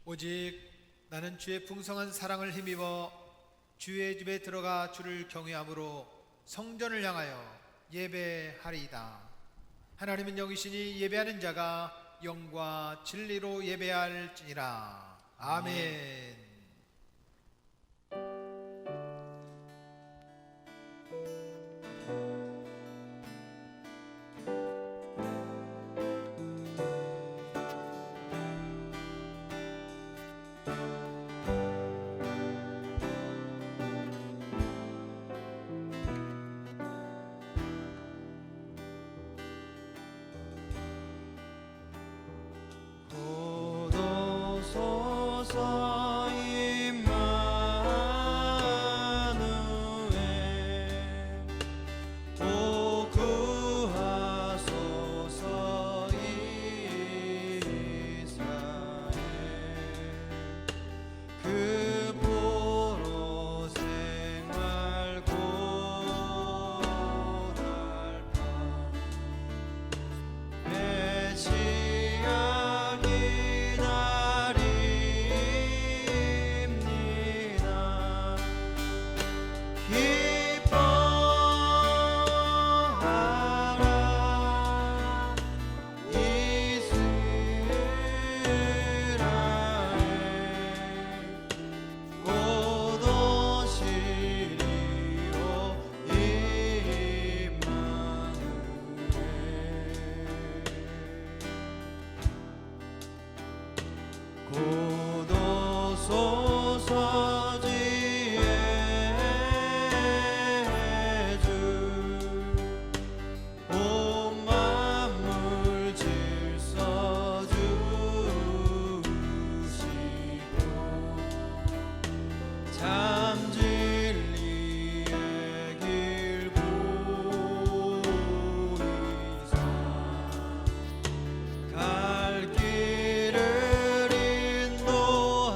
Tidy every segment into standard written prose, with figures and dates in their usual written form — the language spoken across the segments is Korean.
오직 나는 주의 풍성한 사랑을 힘입어 주의 집에 들어가 주를 경외함으로 성전을 향하여 예배하리이다. 하나님은 영이시니 예배하는 자가 영과 진리로 예배할지니라. 아멘. 갈 길을 인도하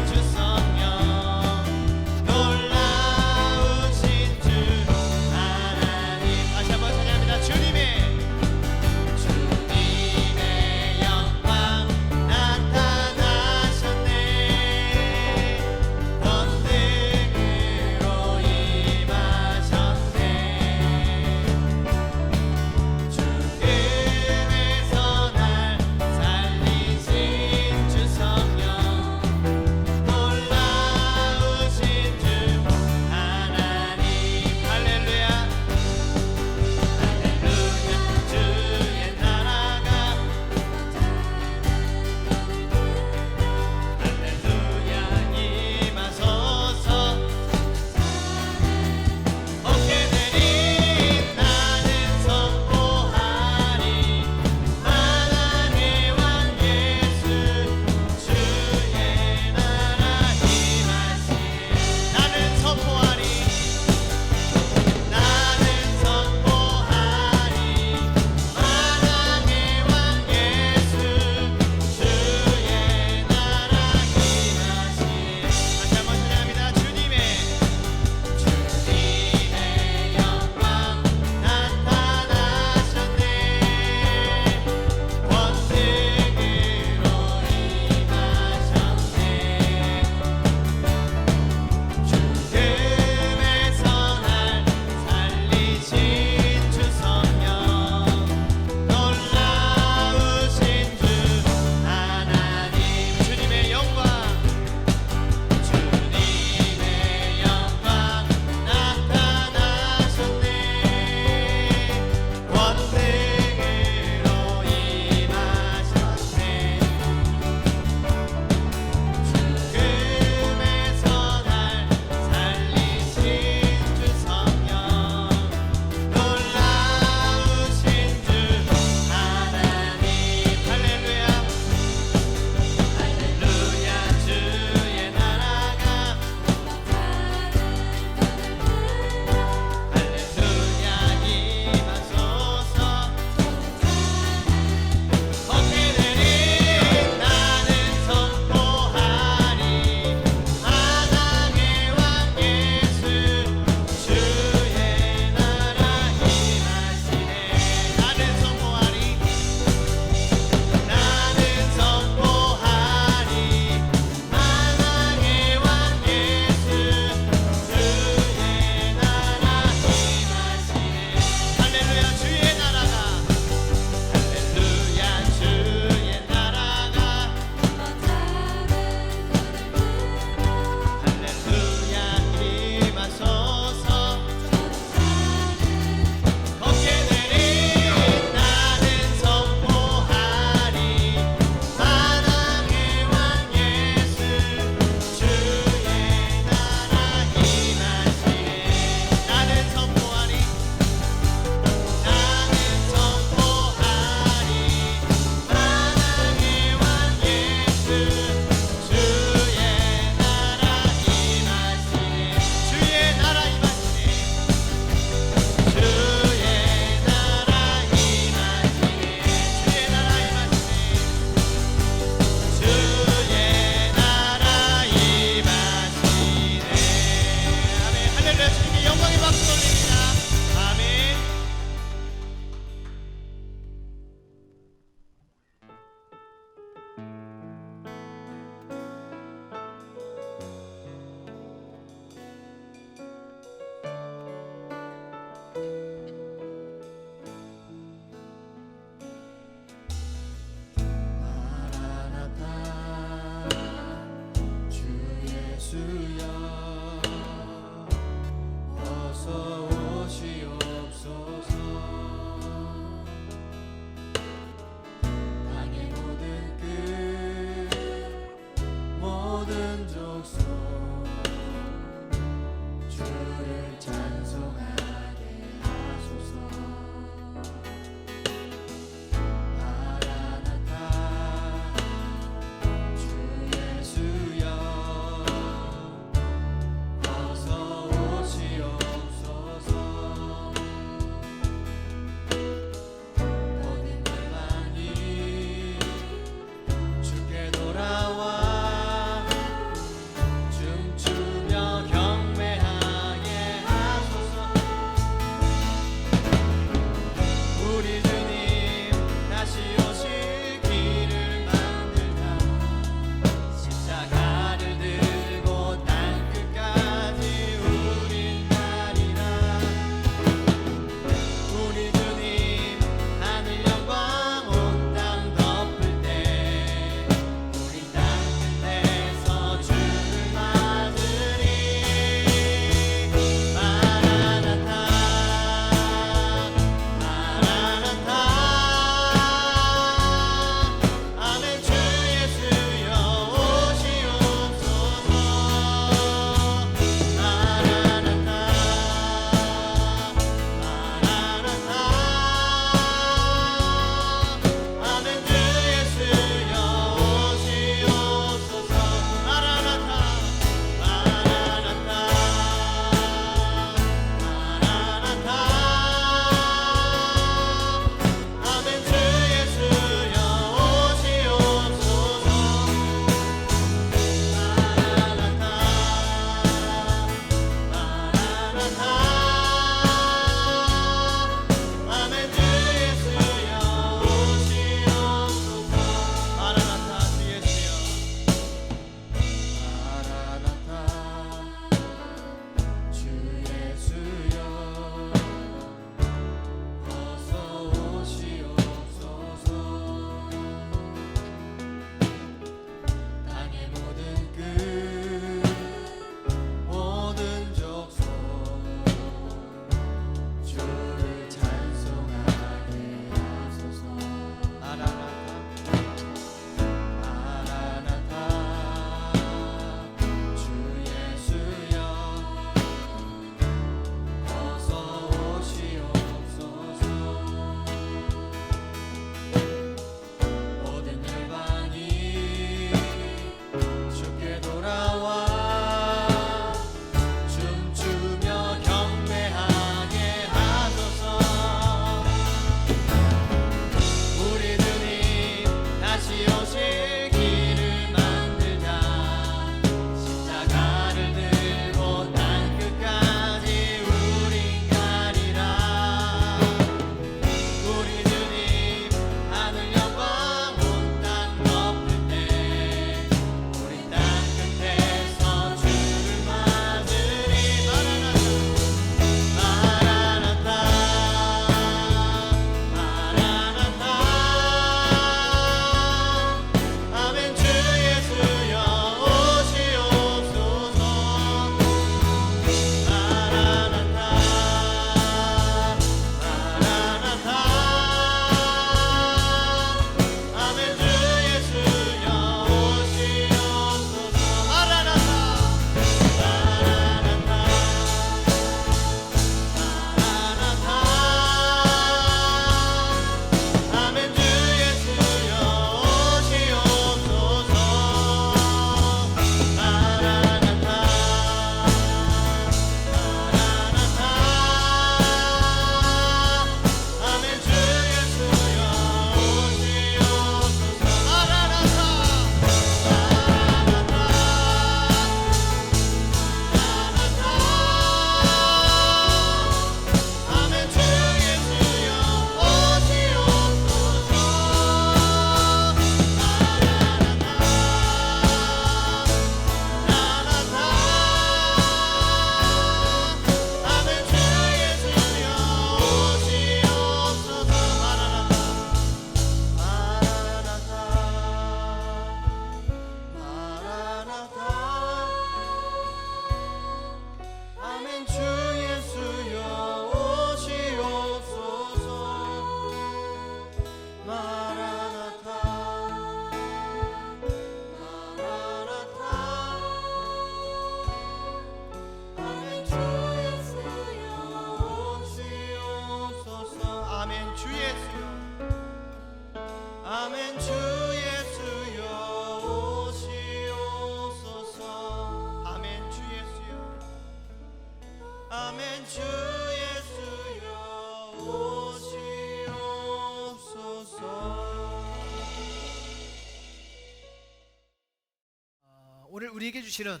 오늘 우리에게 주시는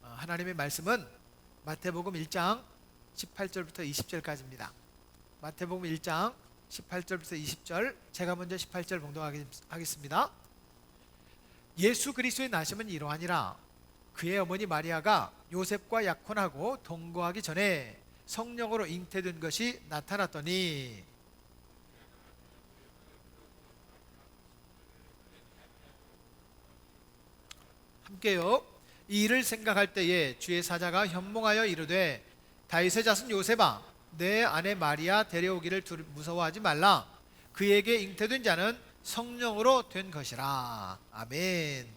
하나님의 말씀은 마태복음 1장 18절부터 20절까지입니다. 마태복음 1장 18절부터 20절, 제가 먼저 18절 봉독하겠습니다. 예수 그리스도의 나심은 이러하니라. 그의 어머니 마리아가 요셉과 약혼하고 동거하기 전에 성령으로 잉태된 것이 나타났더니, 함께요. 이 일을 생각할 때에 주의 사자가 현몽하여 이르되, 다윗의 자손 요셉아, 내 아내 마리아 데려오기를 무서워하지 말라. 그에게 잉태된 자는 성령으로 된 것이라. 아멘.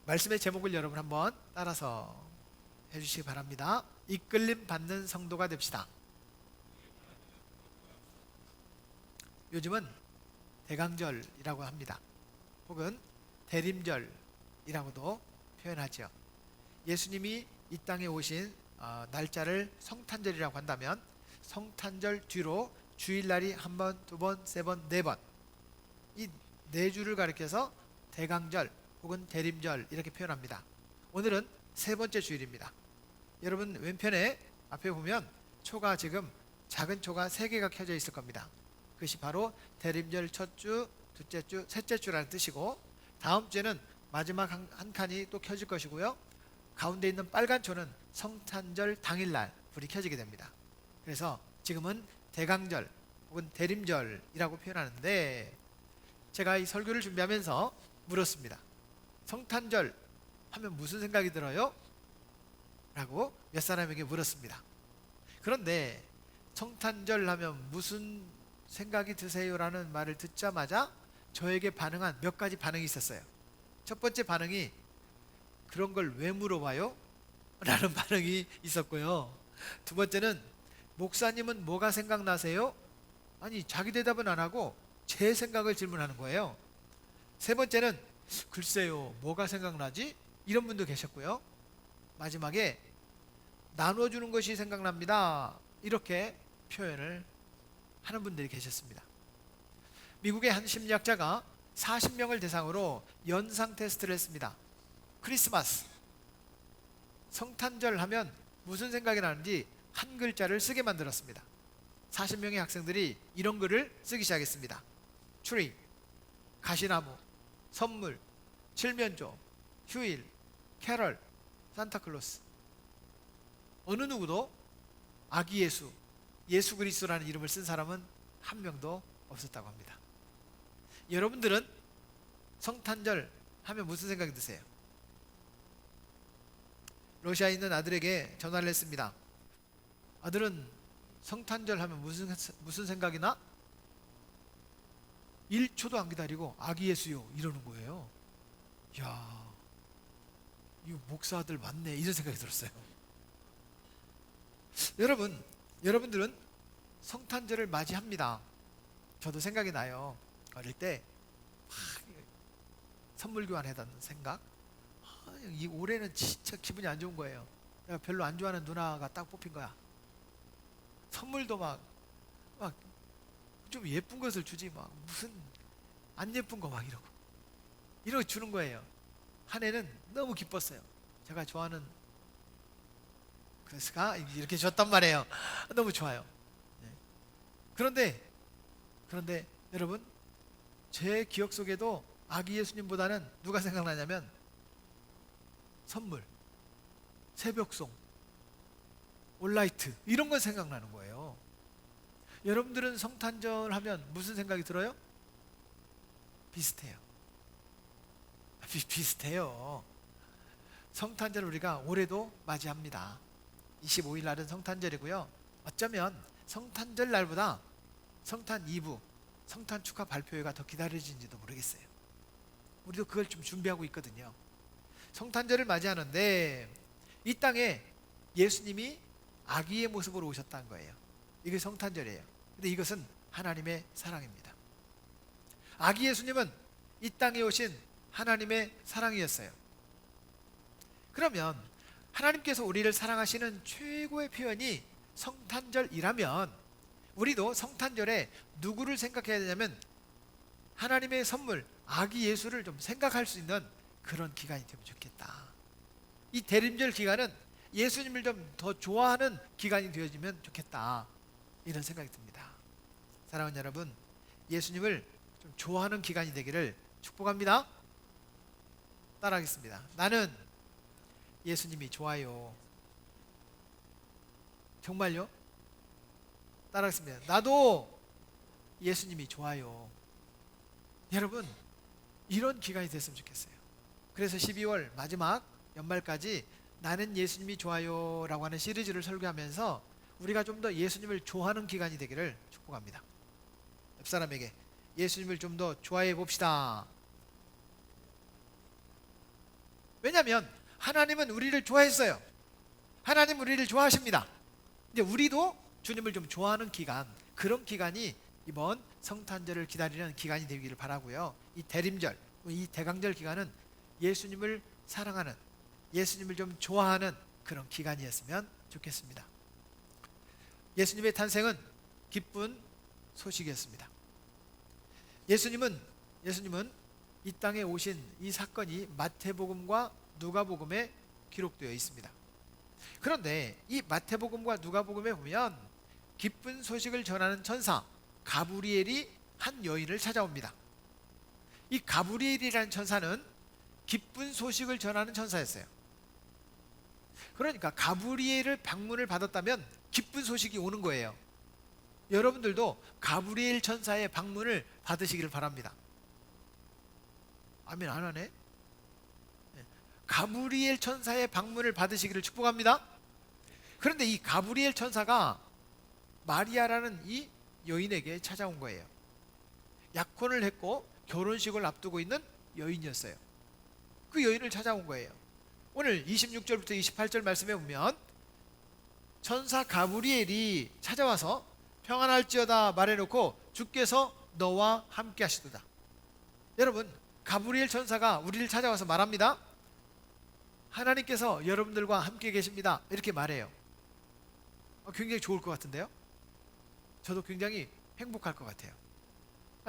말씀의 제목을 여러분 한번 따라서 해주시기 바랍니다. 이끌림 받는 성도가 됩시다. 요즘은 대강절이라고 합니다. 혹은 대림절이라고도 표현하죠. 예수님이 이 땅에 오신 날짜를 성탄절이라고 한다면, 성탄절 뒤로 주일날이 한 번, 두 번, 세 번, 네 번, 이 네 주를 가리켜서 대강절 혹은 대림절 이렇게 표현합니다. 오늘은 세 번째 주일입니다. 여러분 왼편에 앞에 보면 초가, 지금 작은 초가 3개가 켜져 있을 겁니다. 그것이 바로 대림절 첫 주, 둘째 주, 셋째 주라는 뜻이고, 다음 주에는 마지막 한 칸이 또 켜질 것이고요. 가운데 있는 빨간 초는 성탄절 당일날 불이 켜지게 됩니다. 그래서 지금은 대강절 혹은 대림절이라고 표현하는데, 제가 이 설교를 준비하면서 물었습니다. 성탄절 하면 무슨 생각이 들어요? 라고 몇 사람에게 물었습니다. 그런데 성탄절 하면 무슨 생각이 드세요? 라는 말을 듣자마자 저에게 반응한 몇 가지 반응이 있었어요. 첫 번째 반응이, 그런 걸 왜 물어봐요? 라는 반응이 있었고요. 두 번째는, 목사님은 뭐가 생각나세요? 아니, 자기 대답은 안 하고 제 생각을 질문하는 거예요. 세 번째는, 글쎄요, 뭐가 생각나지? 이런 분도 계셨고요. 마지막에, 나눠주는 것이 생각납니다. 이렇게 표현을 하는 분들이 계셨습니다. 미국의 한 심리학자가 40명을 대상으로 연상 테스트를 했습니다. 크리스마스, 성탄절 하면 무슨 생각이 나는지 한 글자를 쓰게 만들었습니다. 40명의 학생들이 이런 글을 쓰기 시작했습니다. 트리, 가시나무, 선물, 칠면조, 휴일, 캐럴, 산타클로스. 어느 누구도 아기 예수, 예수 그리스도라는 이름을 쓴 사람은 한 명도 없었다고 합니다. 여러분들은 성탄절 하면 무슨 생각이 드세요? 러시아에 있는 아들에게 전화를 했습니다. 아들은 성탄절 하면 무슨 생각이 나? 1초도 안 기다리고 아기 예수요 이러는 거예요. 이야, 이 목사 아들 맞네, 이런 생각이 들었어요. 여러분들은 성탄절을 맞이합니다. 저도 생각이 나요. 어릴 때 선물 교환하던 생각. 이 올해는 진짜 기분이 안 좋은 거예요. 내가 별로 안 좋아하는 누나가 딱 뽑힌 거야. 선물도 막 좀 예쁜 것을 주지, 막 무슨 안 예쁜 거 막 이러고 주는 거예요. 한 해는 너무 기뻤어요. 제가 좋아하는 그스가 이렇게 줬단 말이에요. 너무 좋아요. 그런데 여러분, 제 기억 속에도 아기 예수님보다는 누가 생각나냐면 선물, 새벽송, 올라이트, 이런 건 생각나는 거예요. 여러분들은 성탄절 하면 무슨 생각이 들어요? 비슷해요. 비슷해요. 성탄절 우리가 올해도 맞이합니다. 25일 날은 성탄절이고요. 어쩌면 성탄절 날보다 성탄 2부, 성탄 축하 발표회가 더 기다려지는지도 모르겠어요. 우리도 그걸 좀 준비하고 있거든요. 성탄절을 맞이하는데 이 땅에 예수님이 아기의 모습으로 오셨다는 거예요. 이게 성탄절이에요. 근데 이것은 하나님의 사랑입니다. 아기 예수님은 이 땅에 오신 하나님의 사랑이었어요. 그러면 하나님께서 우리를 사랑하시는 최고의 표현이 성탄절이라면, 우리도 성탄절에 누구를 생각해야 되냐면 하나님의 선물, 아기 예수를 좀 생각할 수 있는 그런 기간이 되면 좋겠다. 이 대림절 기간은 예수님을 좀 더 좋아하는 기간이 되어지면 좋겠다, 이런 생각이 듭니다. 사랑하는 여러분, 예수님을 좀 좋아하는 기간이 되기를 축복합니다. 따라하겠습니다. 나는 예수님이 좋아요. 정말요? 따라하겠습니다. 나도 예수님이 좋아요. 여러분, 이런 기간이 됐으면 좋겠어요. 그래서 12월 마지막 연말까지 나는 예수님이 좋아요 라고 하는 시리즈를 설교하면서 우리가 좀 더 예수님을 좋아하는 기간이 되기를 축복합니다. 옆 사람에게 예수님을 좀 더 좋아해 봅시다. 왜냐하면 하나님은 우리를 좋아했어요. 하나님 우리를 좋아하십니다. 이제 우리도 주님을 좀 좋아하는 기간, 그런 기간이 이번 성탄절을 기다리는 기간이 되기를 바라고요. 이 대림절, 이 대강절 기간은 예수님을 사랑하는, 예수님을 좀 좋아하는 그런 기간이었으면 좋겠습니다. 예수님의 탄생은 기쁜 소식이었습니다. 예수님은 이 땅에 오신 이 사건이 마태복음과 누가복음에 기록되어 있습니다. 그런데 이 마태복음과 누가복음에 보면 기쁜 소식을 전하는 천사 가브리엘이 한 여인을 찾아옵니다. 이 가브리엘이라는 천사는 기쁜 소식을 전하는 천사였어요. 그러니까 가브리엘을 방문을 받았다면 기쁜 소식이 오는 거예요. 여러분들도 가브리엘 천사의 방문을 받으시기를 바랍니다. 아멘 안 하네? 가브리엘 천사의 방문을 받으시기를 축복합니다. 그런데 이 가브리엘 천사가 마리아라는 이 여인에게 찾아온 거예요. 약혼을 했고 결혼식을 앞두고 있는 여인이었어요. 그 여인을 찾아온 거예요. 오늘 26절부터 28절 말씀에 보면 천사 가브리엘이 찾아와서 평안할지어다 말해놓고 주께서 너와 함께 하시도다. 여러분, 가브리엘 천사가 우리를 찾아와서 말합니다. 하나님께서 여러분들과 함께 계십니다, 이렇게 말해요. 굉장히 좋을 것 같은데요? 저도 굉장히 행복할 것 같아요.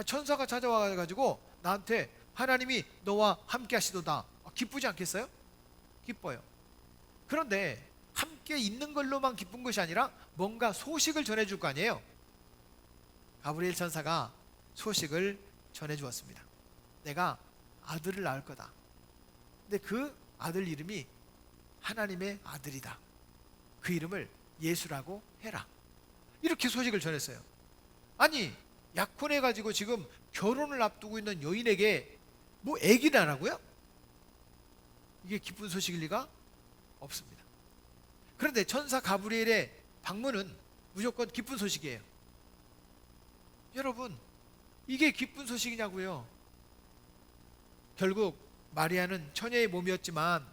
천사가 찾아와가지고 나한테 하나님이 너와 함께 하시도다, 기쁘지 않겠어요? 기뻐요. 그런데 함께 있는 걸로만 기쁜 것이 아니라 뭔가 소식을 전해줄 거 아니에요. 가브리엘 천사가 소식을 전해주었습니다. 내가 아들을 낳을 거다. 근데 그 아들 이름이 하나님의 아들이다. 그 이름을 예수라고 해라. 이렇게 소식을 전했어요. 아니, 약혼해가지고 지금 결혼을 앞두고 있는 여인에게 뭐 애기를 하라고요? 이게 기쁜 소식일 리가 없습니다. 그런데 천사 가브리엘의 방문은 무조건 기쁜 소식이에요. 여러분, 이게 기쁜 소식이냐고요? 결국 마리아는 처녀의 몸이었지만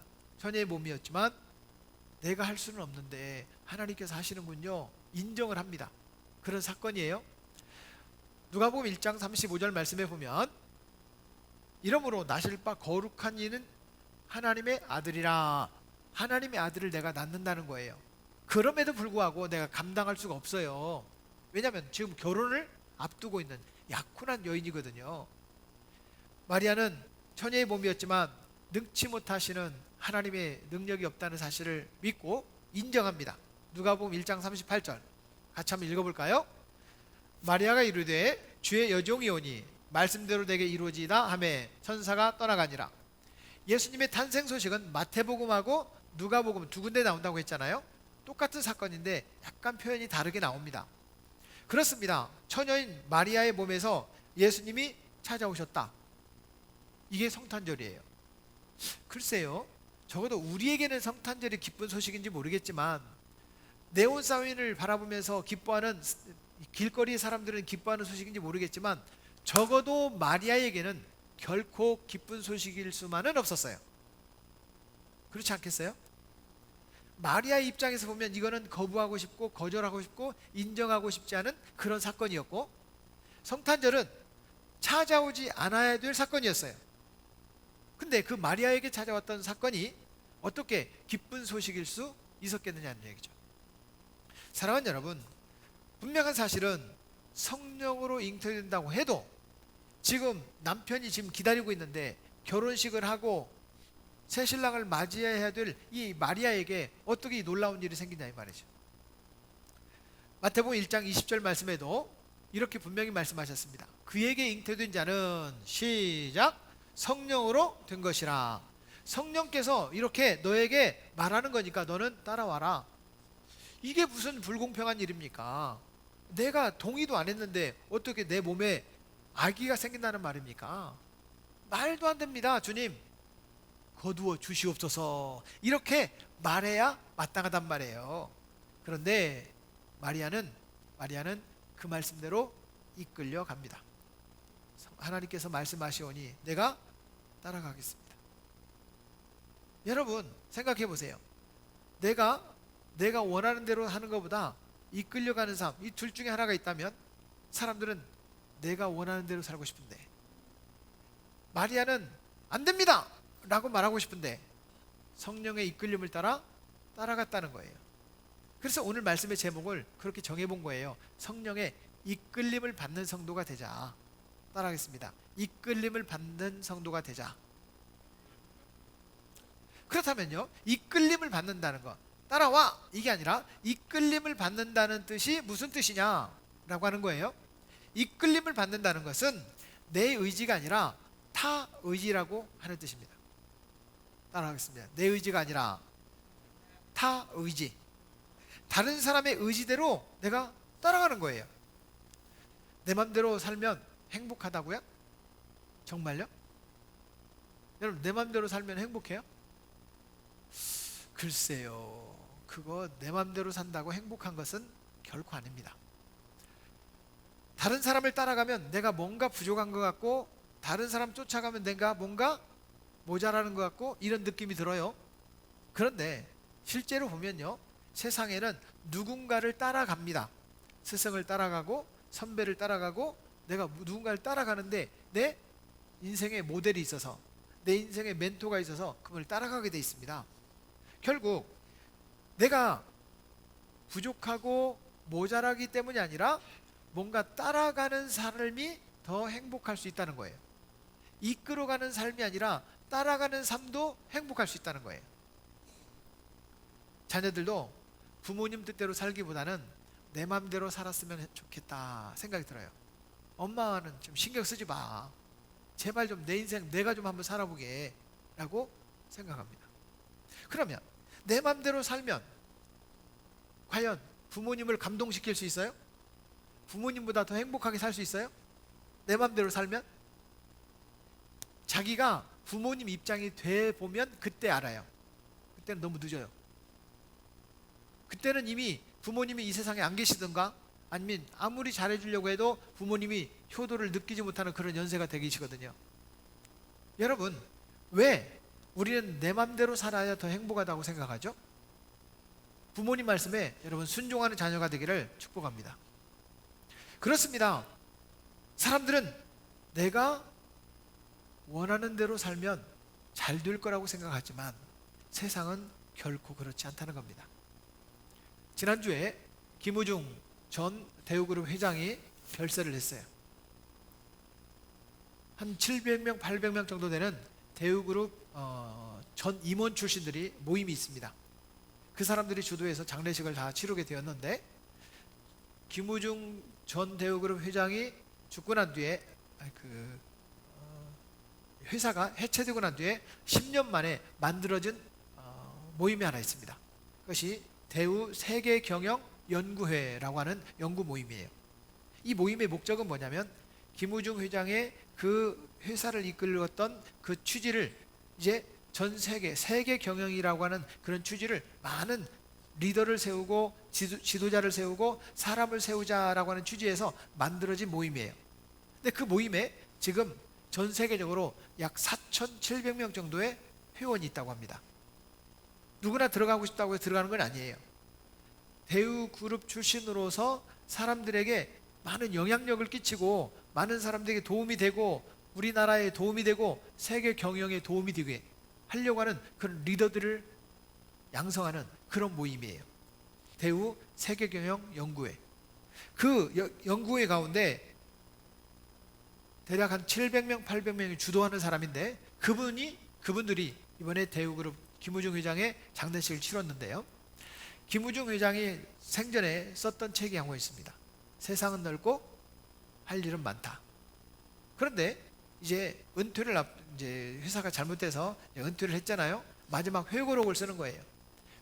내가 할 수는 없는데 하나님께서 하시는군요, 인정을 합니다. 그런 사건이에요. 누가복음 1장 35절 말씀에 보면 이러므로 나실 바 거룩한 이는 하나님의 아들이라, 하나님의 아들을 내가 낳는다는 거예요. 그럼에도 불구하고 내가 감당할 수가 없어요. 왜냐하면 지금 결혼을 앞두고 있는 약혼한 여인이거든요. 마리아는 처녀의 몸이었지만 능치 못하시는 하나님의 능력이 없다는 사실을 믿고 인정합니다. 누가복음 1장 38절 같이 한번 읽어볼까요? 마리아가 이르되 주의 여종이 오니 말씀대로 내게 이루어지이다 하매 천사가 떠나가니라. 예수님의 탄생 소식은 마태복음하고 누가복음 두 군데 나온다고 했잖아요. 똑같은 사건인데 약간 표현이 다르게 나옵니다. 그렇습니다. 처녀인 마리아의 몸에서 예수님이 찾아오셨다. 이게 성탄절이에요. 글쎄요, 적어도 우리에게는 성탄절이 기쁜 소식인지 모르겠지만 네온 사인을 바라보면서 기뻐하는 길거리 사람들은 기뻐하는 소식인지 모르겠지만 적어도 마리아에게는 결코 기쁜 소식일 수만은 없었어요. 그렇지 않겠어요? 마리아의 입장에서 보면 이거는 거부하고 싶고 거절하고 싶고 인정하고 싶지 않은 그런 사건이었고, 성탄절은 찾아오지 않아야 될 사건이었어요. 근데 그 마리아에게 찾아왔던 사건이 어떻게 기쁜 소식일 수 있었겠느냐는 얘기죠. 사랑하는 여러분, 분명한 사실은 성령으로 잉태된다고 해도 지금 남편이 지금 기다리고 있는데 결혼식을 하고 새 신랑을 맞이해야 될 이 마리아에게 어떻게 이 놀라운 일이 생기냐 이 말이죠. 마태복음 1장 20절 말씀에도 이렇게 분명히 말씀하셨습니다. 그에게 잉태된 자는 시작 성령으로 된 것이라. 성령께서 이렇게 너에게 말하는 거니까 너는 따라와라. 이게 무슨 불공평한 일입니까? 내가 동의도 안 했는데 어떻게 내 몸에 아기가 생긴다는 말입니까? 말도 안 됩니다. 주님 거두어 주시옵소서. 이렇게 말해야 마땅하단 말이에요. 그런데 마리아는 그 말씀대로 이끌려 갑니다. 하나님께서 말씀하시오니 내가 따라가겠습니다. 여러분 생각해 보세요. 내가 원하는 대로 하는 것보다 이끌려가는 삶, 이 둘 중에 하나가 있다면 사람들은 내가 원하는 대로 살고 싶은데, 마리아는 안 됩니다 라고 말하고 싶은데 성령의 이끌림을 따라갔다는 거예요. 그래서 오늘 말씀의 제목을 그렇게 정해본 거예요. 성령의 이끌림을 받는 성도가 되자. 따라하겠습니다. 이끌림을 받는 성도가 되자. 그렇다면요, 이끌림을 받는다는 것, 따라와 이게 아니라 이끌림을 받는다는 뜻이 무슨 뜻이냐 라고 하는 거예요. 이끌림을 받는다는 것은 내 의지가 아니라 타 의지라고 하는 뜻입니다. 따라하겠습니다. 내 의지가 아니라 타 의지, 다른 사람의 의지대로 내가 따라가는 거예요. 내 맘대로 살면 행복하다고요? 정말요? 여러분 내 맘대로 살면 행복해요? 글쎄요, 그거 내 맘대로 산다고 행복한 것은 결코 아닙니다. 다른 사람을 따라가면 내가 뭔가 부족한 것 같고, 다른 사람 쫓아가면 내가 뭔가 모자라는 것 같고, 이런 느낌이 들어요. 그런데 실제로 보면요, 세상에는 누군가를 따라갑니다. 스승을 따라가고 선배를 따라가고, 내가 누군가를 따라가는데 내 인생의 모델이 있어서, 내 인생의 멘토가 있어서 그걸 따라가게 돼 있습니다. 결국 내가 부족하고 모자라기 때문이 아니라 뭔가 따라가는 삶이 더 행복할 수 있다는 거예요. 이끌어가는 삶이 아니라 따라가는 삶도 행복할 수 있다는 거예요. 자녀들도 부모님 뜻대로 살기보다는 내 맘대로 살았으면 좋겠다 생각이 들어요. 엄마는 좀 신경 쓰지 마, 제발 좀 내 인생 내가 좀 한번 살아보게 라고 생각합니다. 그러면 내 맘대로 살면 과연 부모님을 감동시킬 수 있어요? 부모님보다 더 행복하게 살 수 있어요? 내 맘대로 살면? 자기가 부모님 입장이 돼 보면 그때 알아요. 그때는 너무 늦어요. 그때는 이미 부모님이 이 세상에 안 계시던가, 아니면 아무리 잘해주려고 해도 부모님이 효도를 느끼지 못하는 그런 연세가 되시거든요. 여러분, 왜 우리는 내 맘대로 살아야 더 행복하다고 생각하죠? 부모님 말씀에 여러분 순종하는 자녀가 되기를 축복합니다. 그렇습니다. 사람들은 내가 원하는 대로 살면 잘 될 거라고 생각하지만 세상은 결코 그렇지 않다는 겁니다. 지난주에 김우중 전 대우그룹 회장이 별세를 했어요. 한 700명, 800명 정도 되는 대우그룹 전 임원 출신들이 모임이 있습니다. 그 사람들이 주도해서 장례식을 다 치르게 되었는데, 김우중 전 대우그룹 회장이 죽고 난 뒤에 회사가 해체되고 난 뒤에 10년 만에 만들어진 모임이 하나 있습니다. 그것이 대우 세계경영연구회라고 하는 연구 모임이에요. 이 모임의 목적은 뭐냐면, 김우중 회장의 그 회사를 이끌었던 그 취지를 이제 전 세계 경영이라고 하는 그런 취지를, 많은 리더를 세우고 지도자를 세우고 사람을 세우자라고 하는 취지에서 만들어진 모임이에요. 근데 그 모임에 지금 전 세계적으로 약 4,700명 정도의 회원이 있다고 합니다. 누구나 들어가고 싶다고 해서 들어가는 건 아니에요. 대우그룹 출신으로서 사람들에게 많은 영향력을 끼치고 많은 사람들에게 도움이 되고 우리나라에 도움이 되고 세계 경영에 도움이 되게 하려고 하는 그런 리더들을 양성하는 그런 모임이에요. 대우 세계경영연구회. 그 연구회 가운데 대략 한 700명, 800명이 주도하는 사람인데, 그분이 그분들이 이번에 대우그룹 김우중 회장의 장례식을 치렀는데요. 김우중 회장이 생전에 썼던 책이 한 권 있습니다. 세상은 넓고 할 일은 많다. 그런데 이제 이제 회사가 잘못돼서 은퇴를 했잖아요. 마지막 회고록을 쓰는 거예요.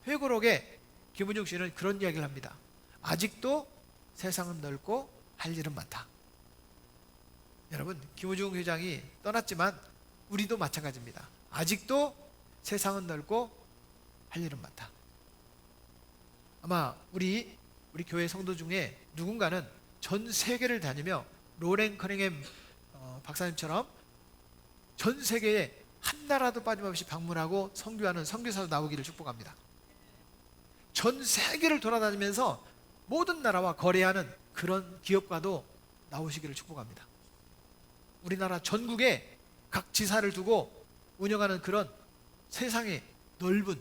회고록에 김우중 씨는 그런 이야기를 합니다. 아직도 세상은 넓고 할 일은 많다. 여러분, 김우중 회장이 떠났지만 우리도 마찬가지입니다. 아직도 세상은 넓고 할 일은 많다. 아마 우리 교회 성도 중에 누군가는 전 세계를 다니며 로렌 커닝햄 박사님처럼 전 세계에 한 나라도 빠짐없이 방문하고 선교하는 선교사로 나오기를 축복합니다. 전 세계를 돌아다니면서 모든 나라와 거래하는 그런 기업가도 나오시기를 축복합니다. 우리나라 전국에 각 지사를 두고 운영하는 그런 세상의 넓은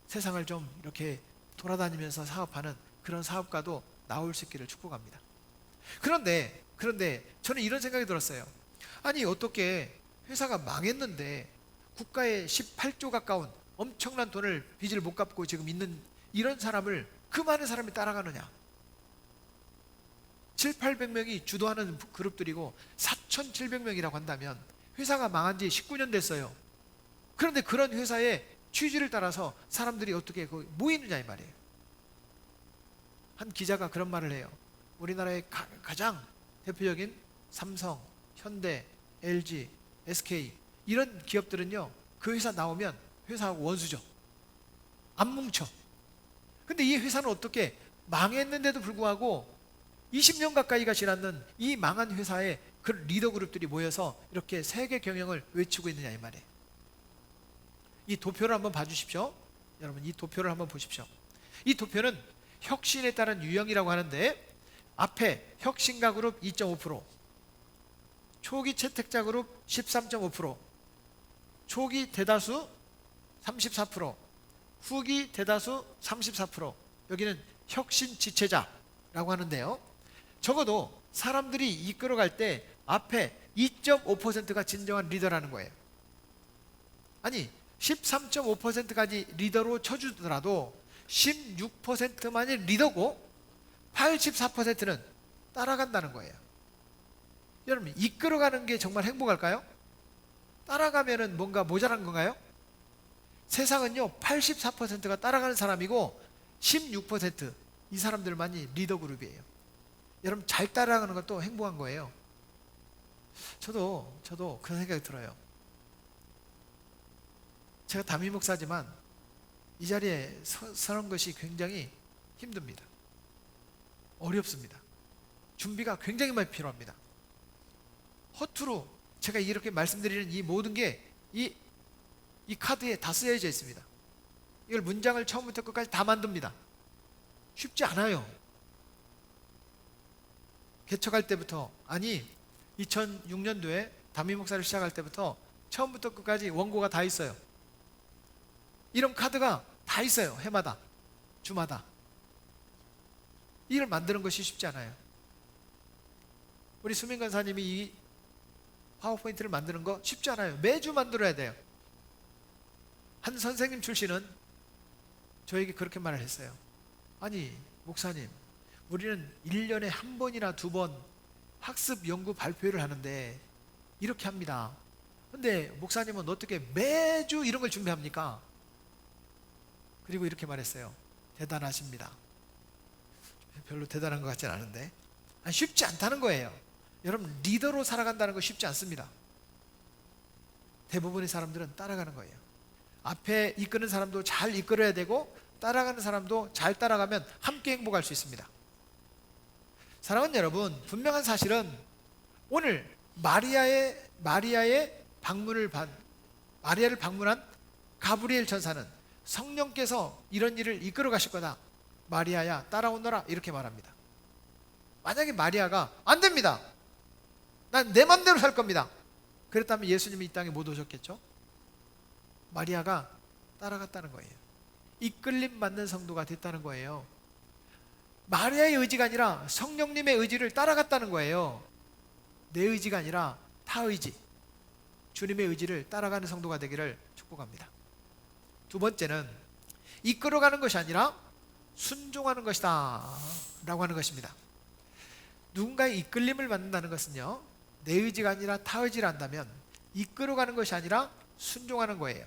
세상을 좀 이렇게 돌아다니면서 사업하는 그런 사업가도 나올 수 있기를 축복합니다. 그런데 저는 이런 생각이 들었어요. 아니, 어떻게 회사가 망했는데 국가에 18조 가까운 엄청난 돈을 빚을 못 갚고 지금 있는 이런 사람을 그 많은 사람이 따라가느냐. 700~800명이 주도하는 그룹들이고 4,700명이라고 한다면 회사가 망한 지 19년 됐어요. 그런데 그런 회사의 취지를 따라서 사람들이 어떻게 거기 모이느냐 이 말이에요. 한 기자가 그런 말을 해요. 우리나라의 가장 대표적인 삼성, 현대, LG, SK 이런 기업들은요, 그 회사 나오면 회사하고 원수죠. 안 뭉쳐. 근데 이 회사는 어떻게 망했는데도 불구하고 20년 가까이가 지났는 이 망한 회사에 그 리더 그룹들이 모여서 이렇게 세계 경영을 외치고 있느냐 이 말이에요. 이 도표를 한번 봐주십시오. 여러분, 이 도표를 한번 보십시오. 이 도표는 혁신에 따른 유형이라고 하는데, 앞에 혁신가 그룹 2.5%, 초기 채택자 그룹 13.5%, 초기 대다수 34%, 후기 대다수 34%, 여기는 혁신 지체자라고 하는데요. 적어도 사람들이 이끌어갈 때 앞에 2.5%가 진정한 리더라는 거예요. 아니, 13.5%까지 리더로 쳐주더라도 16%만이 리더고 84%는 따라간다는 거예요. 여러분, 이끌어가는 게 정말 행복할까요? 따라가면은 뭔가 모자란 건가요? 세상은요, 84%가 따라가는 사람이고 16% 이 사람들만이 리더 그룹이에요. 여러분, 잘 따라가는 것도 행복한 거예요. 저도 그런 생각이 들어요. 제가 담임 목사지만 이 자리에 서는 것이 굉장히 힘듭니다. 어렵습니다. 준비가 굉장히 많이 필요합니다. 허투루 제가 이렇게 말씀드리는 이 모든 게 이 카드에 다 쓰여져 있습니다. 이걸 문장을 처음부터 끝까지 다 만듭니다. 쉽지 않아요. 개척할 때부터, 아니 2006년도에 담임 목사를 시작할 때부터 처음부터 끝까지 원고가 다 있어요. 이런 카드가 다 있어요. 해마다, 주마다. 이걸 만드는 것이 쉽지 않아요. 우리 수민 간사님이 이 파워포인트를 만드는 거 쉽지 않아요. 매주 만들어야 돼요. 한 선생님 출신은 저에게 그렇게 말을 했어요. 아니, 목사님, 우리는 1년에 한 번이나 두 번 학습 연구 발표를 하는데 이렇게 합니다. 근데 목사님은 어떻게 매주 이런 걸 준비합니까? 그리고 이렇게 말했어요. 대단하십니다. 별로 대단한 것 같지는 않은데, 쉽지 않다는 거예요. 여러분, 리더로 살아간다는 거 쉽지 않습니다. 대부분의 사람들은 따라가는 거예요. 앞에 이끄는 사람도 잘 이끌어야 되고 따라가는 사람도 잘 따라가면 함께 행복할 수 있습니다. 사랑하는 여러분, 분명한 사실은 오늘 마리아를 방문한 가브리엘 천사는 성령께서 이런 일을 이끌어 가실 거다. 마리아야, 따라오너라, 이렇게 말합니다. 만약에 마리아가 안 됩니다, 난 내 맘대로 살 겁니다, 그랬다면 예수님이 이 땅에 못 오셨겠죠? 마리아가 따라갔다는 거예요. 이끌림 받는 성도가 됐다는 거예요. 마리아의 의지가 아니라 성령님의 의지를 따라갔다는 거예요. 내 의지가 아니라 타 의지. 주님의 의지를 따라가는 성도가 되기를 축복합니다. 두 번째는 이끌어가는 것이 아니라 순종하는 것이다 라고 하는 것입니다. 누군가의 이끌림을 받는다는 것은요, 내 의지가 아니라 타 의지를 한다면 이끌어가는 것이 아니라 순종하는 거예요.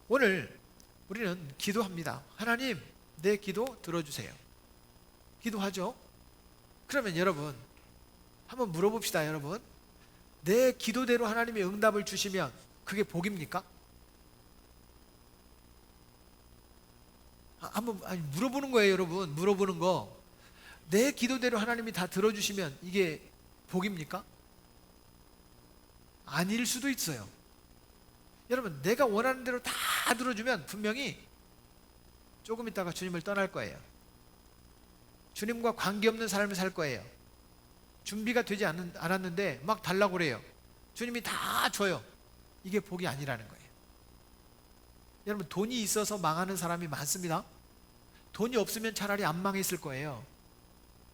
오늘 우리는 기도합니다. 하나님, 내 기도 들어주세요. 기도하죠. 그러면 여러분 한번 물어봅시다. 여러분, 내 기도대로 하나님이 응답을 주시면 그게 복입니까? 한번 물어보는 거예요. 여러분, 물어보는 거. 내 기도대로 하나님이 다 들어주시면 이게 복입니까? 아닐 수도 있어요. 여러분, 내가 원하는 대로 다 들어주면 분명히 조금 있다가 주님을 떠날 거예요. 주님과 관계없는 삶을 살 거예요. 준비가 되지 않았는데 막 달라고 그래요. 주님이 다 줘요. 이게 복이 아니라는 거예요. 여러분, 돈이 있어서 망하는 사람이 많습니다. 돈이 없으면 차라리 안 망했을 거예요.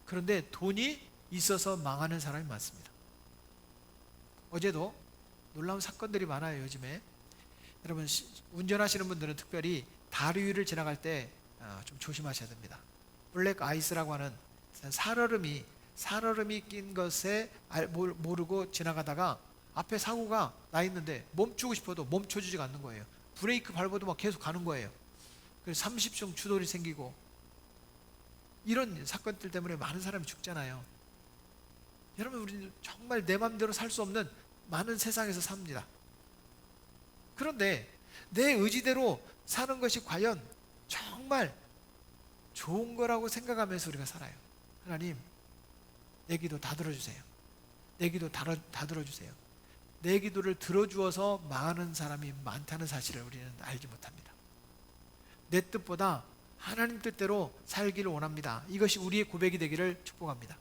그런데 돈이 있어서 망하는 사람이 많습니다. 어제도 놀라운 사건들이 많아요. 요즘에 여러분, 운전하시는 분들은 특별히 다리 위를 지나갈 때 좀 조심하셔야 됩니다. 블랙 아이스라고 하는 살얼음이 낀 것에 모르고 지나가다가 앞에 사고가 나 있는데 멈추고 싶어도 멈춰주지가 않는 거예요. 브레이크 밟아도 막 계속 가는 거예요. 그래서 30중 추돌이 생기고, 이런 사건들 때문에 많은 사람이 죽잖아요. 여러분, 우리는 정말 내 마음대로 살 수 없는 많은 세상에서 삽니다. 그런데 내 의지대로 사는 것이 과연 정말 좋은 거라고 생각하면서 우리가 살아요. 하나님, 내 기도 다 들어주세요. 내 기도 다 들어주세요. 내 기도를 들어주어서 망하는 사람이 많다는 사실을 우리는 알지 못합니다. 내 뜻보다 하나님 뜻대로 살기를 원합니다. 이것이 우리의 고백이 되기를 축복합니다.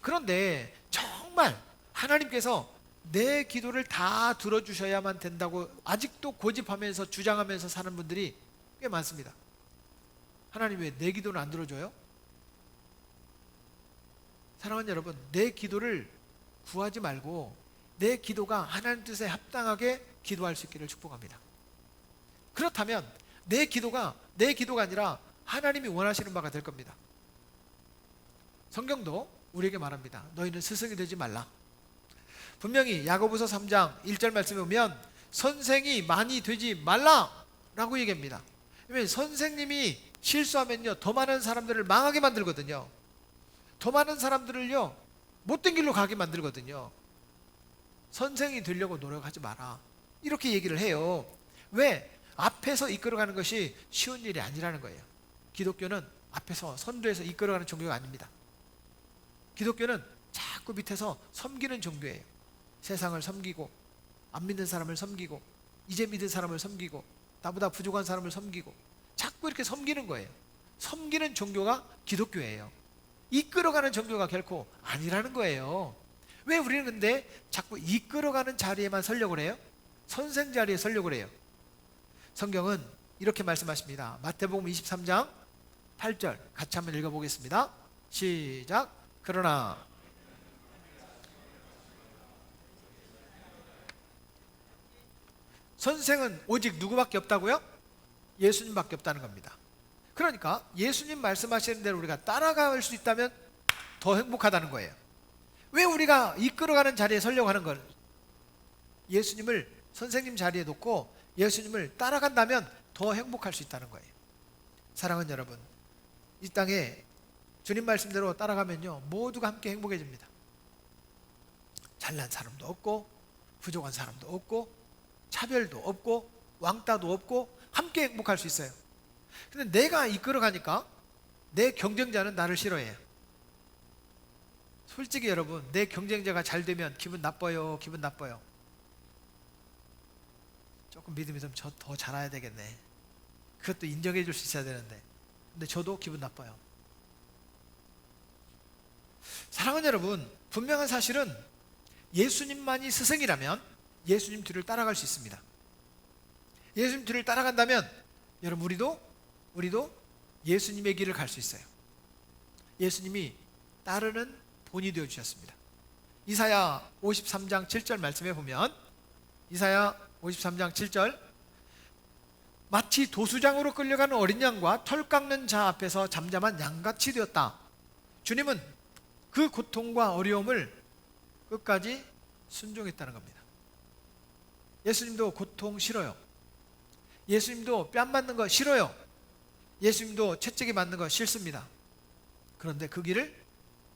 그런데 정말 하나님께서 내 기도를 다 들어주셔야만 된다고 아직도 고집하면서 주장하면서 사는 분들이 꽤 많습니다. 하나님, 왜 내 기도는 안 들어줘요? 사랑하는 여러분, 내 기도를 구하지 말고 내 기도가 하나님 뜻에 합당하게 기도할 수 있기를 축복합니다. 그렇다면 내 기도가 아니라 하나님이 원하시는 바가 될 겁니다. 성경도 우리에게 말합니다. 너희는 스승이 되지 말라. 분명히 야고보서 3장 1절 말씀에 보면 선생이 많이 되지 말라라고 얘기합니다. 왜냐하면 선생님이 실수하면요, 더 많은 사람들을 망하게 만들거든요. 더 많은 사람들을요, 못된 길로 가게 만들거든요. 선생이 되려고 노력하지 마라, 이렇게 얘기를 해요. 왜? 앞에서 이끌어가는 것이 쉬운 일이 아니라는 거예요. 기독교는 앞에서 선두에서 이끌어가는 종교가 아닙니다. 기독교는 자꾸 밑에서 섬기는 종교예요. 세상을 섬기고, 안 믿는 사람을 섬기고, 이제 믿은 사람을 섬기고, 나보다 부족한 사람을 섬기고, 자꾸 이렇게 섬기는 거예요. 섬기는 종교가 기독교예요. 이끌어가는 종교가 결코 아니라는 거예요. 왜 우리는 근데 자꾸 이끌어가는 자리에만 서려고 해요? 선생 자리에 서려고 해요. 성경은 이렇게 말씀하십니다. 마태복음 23장 8절 같이 한번 읽어보겠습니다. 시작. 그러나 선생은 오직 누구밖에 없다고요? 예수님밖에 없다는 겁니다. 그러니까 예수님 말씀하시는 대로 우리가 따라갈 수 있다면 더 행복하다는 거예요. 왜 우리가 이끌어가는 자리에 서려고 하는 걸? 예수님을 선생님 자리에 놓고 예수님을 따라간다면 더 행복할 수 있다는 거예요. 사랑하는 여러분, 이 땅에 주님 말씀대로 따라가면요, 모두가 함께 행복해집니다. 잘난 사람도 없고, 부족한 사람도 없고, 차별도 없고, 왕따도 없고, 함께 행복할 수 있어요. 근데 내가 이끌어가니까 내 경쟁자는 나를 싫어해요. 솔직히 여러분, 내 경쟁자가 잘 되면 기분 나빠요, 기분 나빠요. 조금 믿음이 좀 더 잘해야 되겠네. 그것도 인정해 줄 수 있어야 되는데, 근데 저도 기분 나빠요. 사랑하는 여러분, 분명한 사실은 예수님만이 스승이라면 예수님 뒤를 따라갈 수 있습니다. 예수님 뒤를 따라간다면 여러분, 우리도 예수님의 길을 갈 수 있어요. 예수님이 따르는 본이 되어 주셨습니다. 이사야 53장 7절 말씀에 보면 이사야 53장 7절. 마치 도수장으로 끌려가는 어린 양과 털 깎는 자 앞에서 잠잠한 양같이 되었다. 주님은 그 고통과 어려움을 끝까지 순종했다는 겁니다. 예수님도 고통 싫어요. 예수님도 뺨 맞는 거 싫어요. 예수님도 채찍이 맞는 거 싫습니다. 그런데 그 길을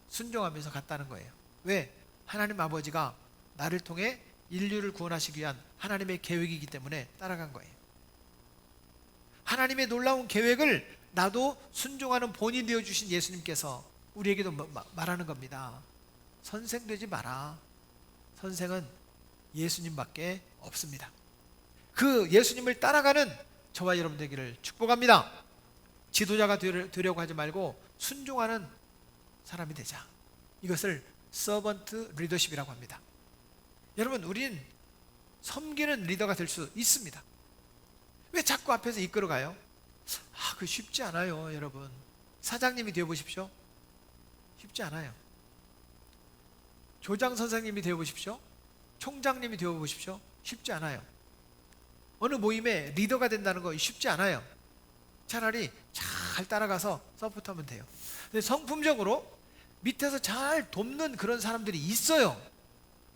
순종하면서 갔다는 거예요. 왜? 하나님 아버지가 나를 통해 인류를 구원하시기 위한 하나님의 계획이기 때문에 따라간 거예요. 하나님의 놀라운 계획을 나도 순종하는 본이 되어주신 예수님께서 우리에게도 말하는 겁니다. 선생 되지 마라. 선생은 예수님밖에 없습니다. 그 예수님을 따라가는 저와 여러분 되기를 축복합니다. 지도자가 되려고 하지 말고 순종하는 사람이 되자. 이것을 서번트 리더십이라고 합니다. 여러분, 우린 섬기는 리더가 될 수 있습니다. 왜 자꾸 앞에서 이끌어가요? 그거 쉽지 않아요, 여러분. 사장님이 되어보십시오. 쉽지 않아요. 교장 선생님이 되어보십시오. 총장님이 되어보십시오. 쉽지 않아요. 어느 모임에 리더가 된다는 거 쉽지 않아요. 차라리 잘 따라가서 서포트하면 돼요. 근데 성품적으로 밑에서 잘 돕는 그런 사람들이 있어요.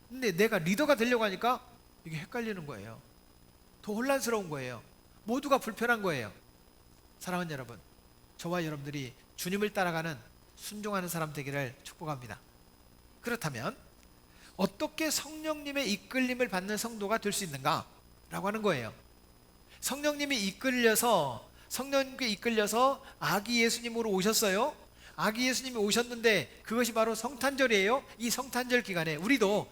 근데 내가 리더가 되려고 하니까 이게 헷갈리는 거예요. 더 혼란스러운 거예요. 모두가 불편한 거예요. 사랑하는 여러분, 저와 여러분들이 주님을 따라가는 순종하는 사람 되기를 축복합니다. 그렇다면 어떻게 성령님의 이끌림을 받는 성도가 될 수 있는가? 라고 하는 거예요. 성령님께 이끌려서 아기 예수님으로 오셨어요. 아기 예수님이 오셨는데 그것이 바로 성탄절이에요. 이 성탄절 기간에 우리도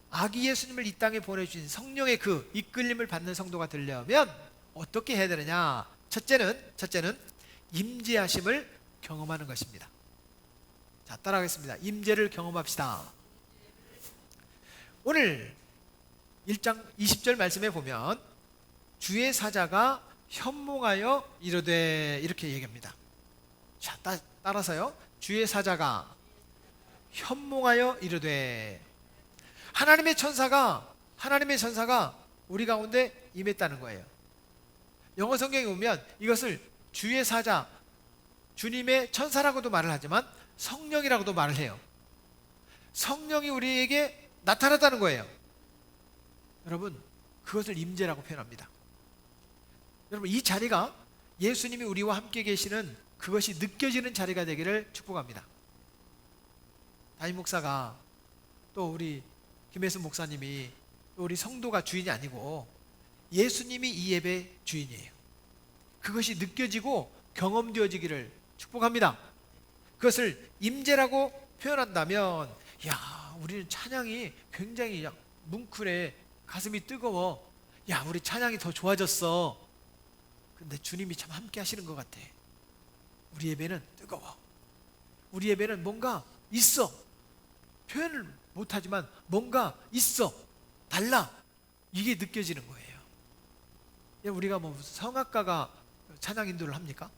아기 예수님을 이 땅에 보내주신 성령의 그 이끌림을 받는 성도가 되려면 어떻게 해야 되느냐? 첫째는 임재하심을 경험하는 것입니다. 자, 따라하겠습니다. 임재를 경험합시다. 오늘 1장 20절 말씀에 보면 주의 사자가 현몽하여 이르되 이렇게 얘기합니다. 자, 따라서요. 주의 사자가 현몽하여 이르되 하나님의 천사가 우리 가운데 임했다는 거예요. 영어 성경에 보면 이것을 주의 사자, 주님의 천사라고도 말을 하지만 성령이라고도 말을 해요. 성령이 우리에게 나타났다는 거예요. 여러분, 그것을 임재라고 표현합니다. 여러분, 이 자리가 예수님이 우리와 함께 계시는 그것이 느껴지는 자리가 되기를 축복합니다. 담임 목사가 또 우리 김혜순 목사님이 또 우리 성도가 주인이 아니고 예수님이 이 예배 주인이에요. 그것이 느껴지고 경험되어지기를 축복합니다. 그것을 임재라고 표현한다면, 우리는 찬양이 굉장히 뭉클해, 가슴이 뜨거워. 우리 찬양이 더 좋아졌어. 근데 주님이 참 함께 하시는 것 같아. 우리 예배는 뜨거워. 우리 예배는 뭔가 있어. 표현을 못하지만 뭔가 있어. 달라. 이게 느껴지는 거예요. 우리가 무슨 성악가가 찬양 인도를 합니까?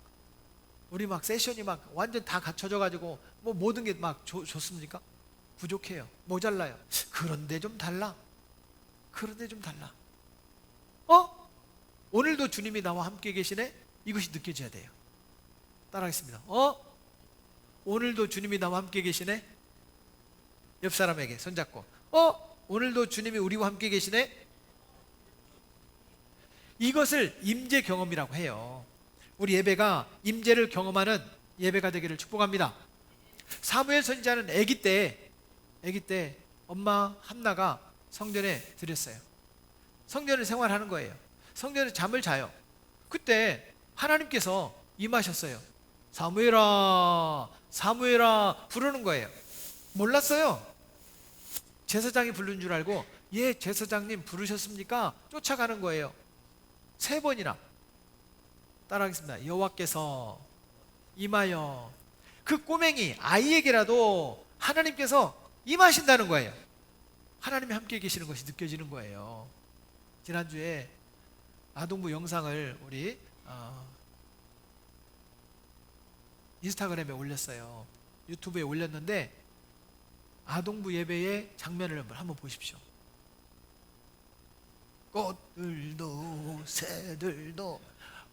우리 세션이 완전 다 갖춰져 가지고 모든 게 좋습니까? 부족해요. 모자라요. 그런데 좀 달라. 오늘도 주님이 나와 함께 계시네? 이것이 느껴져야 돼요. 따라하겠습니다. 오늘도 주님이 나와 함께 계시네? 옆 사람에게 손잡고, 오늘도 주님이 우리와 함께 계시네? 이것을 임재 경험이라고 해요. 우리 예배가 임재를 경험하는 예배가 되기를 축복합니다. 사무엘 선지자는 아기 때 엄마 한나가 성전에 드렸어요. 성전을 생활하는 거예요. 성전에서 잠을 자요. 그때 하나님께서 임하셨어요. 사무엘아, 사무엘아 부르는 거예요. 몰랐어요. 제사장이 부른 줄 알고, 예, 제사장님 부르셨습니까? 쫓아가는 거예요. 3번이나. 따라하겠습니다. 여호와께서 임하여. 그 꼬맹이 아이에게라도 하나님께서 임하신다는 거예요. 하나님이 함께 계시는 것이 느껴지는 거예요. 지난주에 아동부 영상을 우리 인스타그램에 올렸어요. 유튜브에 올렸는데 아동부 예배의 장면을 한번 보십시오. 꽃들도 새들도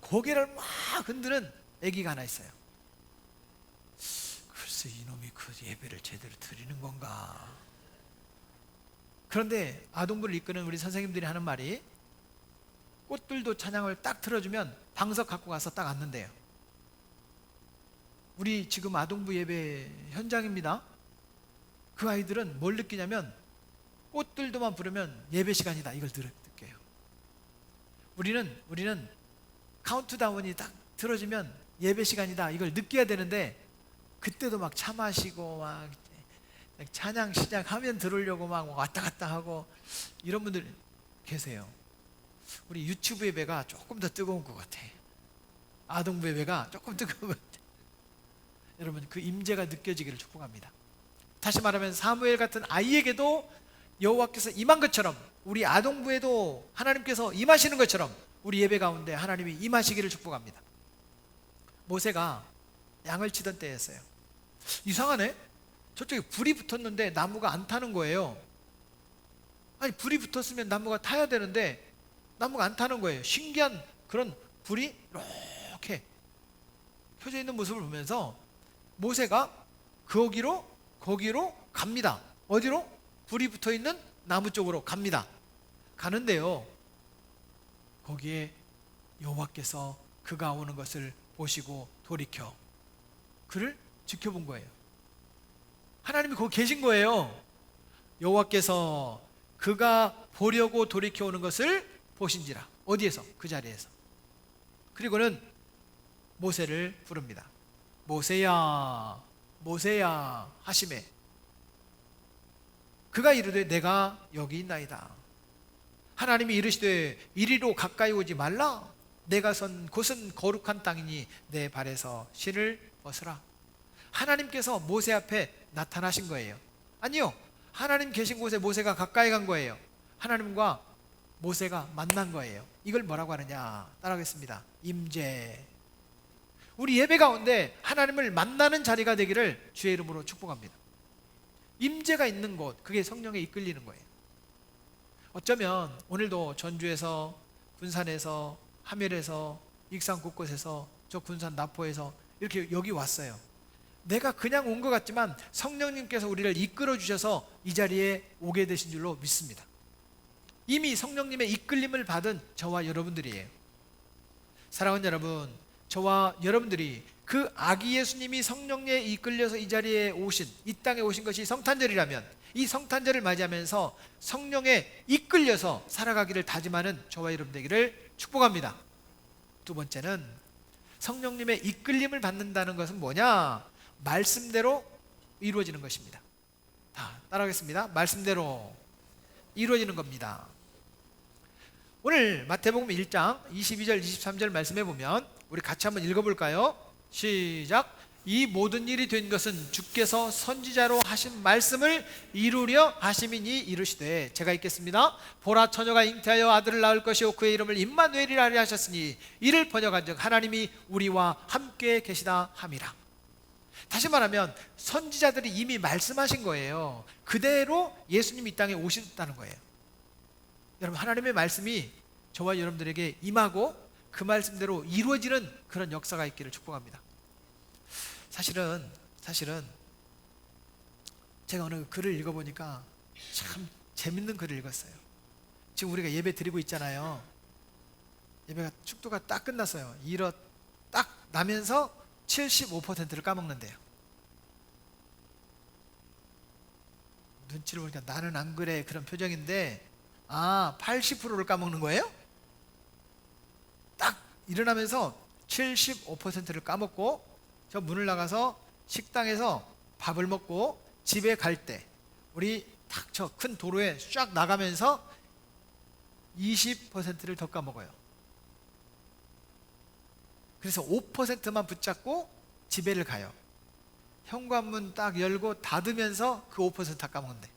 고개를 막 흔드는 아기가 하나 있어요. 글쎄 이놈이 그 예배를 제대로 드리는 건가. 그런데 아동부를 이끄는 우리 선생님들이 하는 말이 꽃들도 찬양을 딱 틀어주면 방석 갖고 가서 딱 앉는데요. 우리 지금 아동부 예배 현장입니다. 그 아이들은 뭘 느끼냐면 꽃들도만 부르면 예배 시간이다 이걸 느껴요. 우리는 카운트다운이 딱 틀어지면 예배 시간이다 이걸 느껴야 되는데 그때도 막 차 마시고 막 찬양 시작하면 들으려고 막 왔다 갔다 하고 이런 분들 계세요. 우리 유튜브 예배가 조금 더 뜨거운 것 같아. 아동부 예배가 조금 뜨거운 것 같아. 여러분 그 임재가 느껴지기를 축복합니다. 다시 말하면 사무엘 같은 아이에게도 여호와께서 임한 것처럼 우리 아동부에도 하나님께서 임하시는 것처럼 우리 예배 가운데 하나님이 임하시기를 축복합니다. 모세가 양을 치던 때였어요. 이상하네. 저쪽에 불이 붙었는데 나무가 안 타는 거예요. 아니 불이 붙었으면 나무가 타야 되는데 나무가 안 타는 거예요. 신기한 그런 불이 이렇게 켜져 있는 모습을 보면서 모세가 거기로 갑니다. 어디로? 불이 붙어 있는 나무 쪽으로 갑니다. 가는데요. 거기에 여호와께서 그가 오는 것을 보시고 돌이켜 그를 지켜본 거예요. 하나님이 거기 계신 거예요. 여호와께서 그가 보려고 돌이켜 오는 것을 보신지라. 어디에서? 그 자리에서. 그리고는 모세를 부릅니다. 모세야 모세야 하시매 그가 이르되 내가 여기 있나이다. 하나님이 이르시되 이리로 가까이 오지 말라. 내가 선 곳은 거룩한 땅이니 내 발에서 신을 벗으라. 하나님께서 모세 앞에 나타나신 거예요. 아니요, 하나님 계신 곳에 모세가 가까이 간 거예요. 하나님과 모세가 만난 거예요. 이걸 뭐라고 하느냐 따라하겠습니다. 임재. 우리 예배 가운데 하나님을 만나는 자리가 되기를 주의 이름으로 축복합니다. 임재가 있는 곳, 그게 성령에 이끌리는 거예요. 어쩌면 오늘도 전주에서, 군산에서, 함열에서, 익산 곳곳에서, 저 군산 나포에서 이렇게 여기 왔어요. 내가 그냥 온 것 같지만 성령님께서 우리를 이끌어 주셔서 이 자리에 오게 되신 줄로 믿습니다. 이미 성령님의 이끌림을 받은 저와 여러분들이에요. 사랑하는 여러분, 저와 여러분들이 그 아기 예수님이 성령에 이끌려서 이 자리에 오신, 이 땅에 오신 것이 성탄절이라면 이 성탄절을 맞이하면서 성령에 이끌려서 살아가기를 다짐하는 저와 여러분 되기를 축복합니다. 두 번째는 성령님의 이끌림을 받는다는 것은 뭐냐? 말씀대로 이루어지는 것입니다. 따라하겠습니다. 말씀대로 이루어지는 겁니다. 오늘 마태복음 1장 22절 23절 말씀해 보면 우리 같이 한번 읽어볼까요? 시작. 이 모든 일이 된 것은 주께서 선지자로 하신 말씀을 이루려 하심이니 이르시되 제가 읽겠습니다. 보라 처녀가 잉태하여 아들을 낳을 것이요 그의 이름을 임마누엘이라 하려 하셨으니 이를 번역한즉 하나님이 우리와 함께 계시다 함이라. 다시 말하면 선지자들이 이미 말씀하신 거예요. 그대로 예수님이 이 땅에 오셨다는 거예요. 여러분 하나님의 말씀이 저와 여러분들에게 임하고 그 말씀대로 이루어지는 그런 역사가 있기를 축복합니다. 사실은 제가 어느 글을 읽어보니까 참 재밌는 글을 읽었어요. 지금 우리가 예배 드리고 있잖아요. 예배가 축도가 딱 끝났어요. 일어 딱 나면서 75%를 까먹는데요. 눈치를 보니까 나는 안 그래 그런 표정인데 80%를 까먹는 거예요? 딱 일어나면서 75%를 까먹고 저 문을 나가서 식당에서 밥을 먹고 집에 갈 때 우리 딱 저 큰 도로에 쫙 나가면서 20%를 더 까먹어요. 그래서 5%만 붙잡고 집에를 가요. 현관문 딱 열고 닫으면서 그 5% 다 까먹는데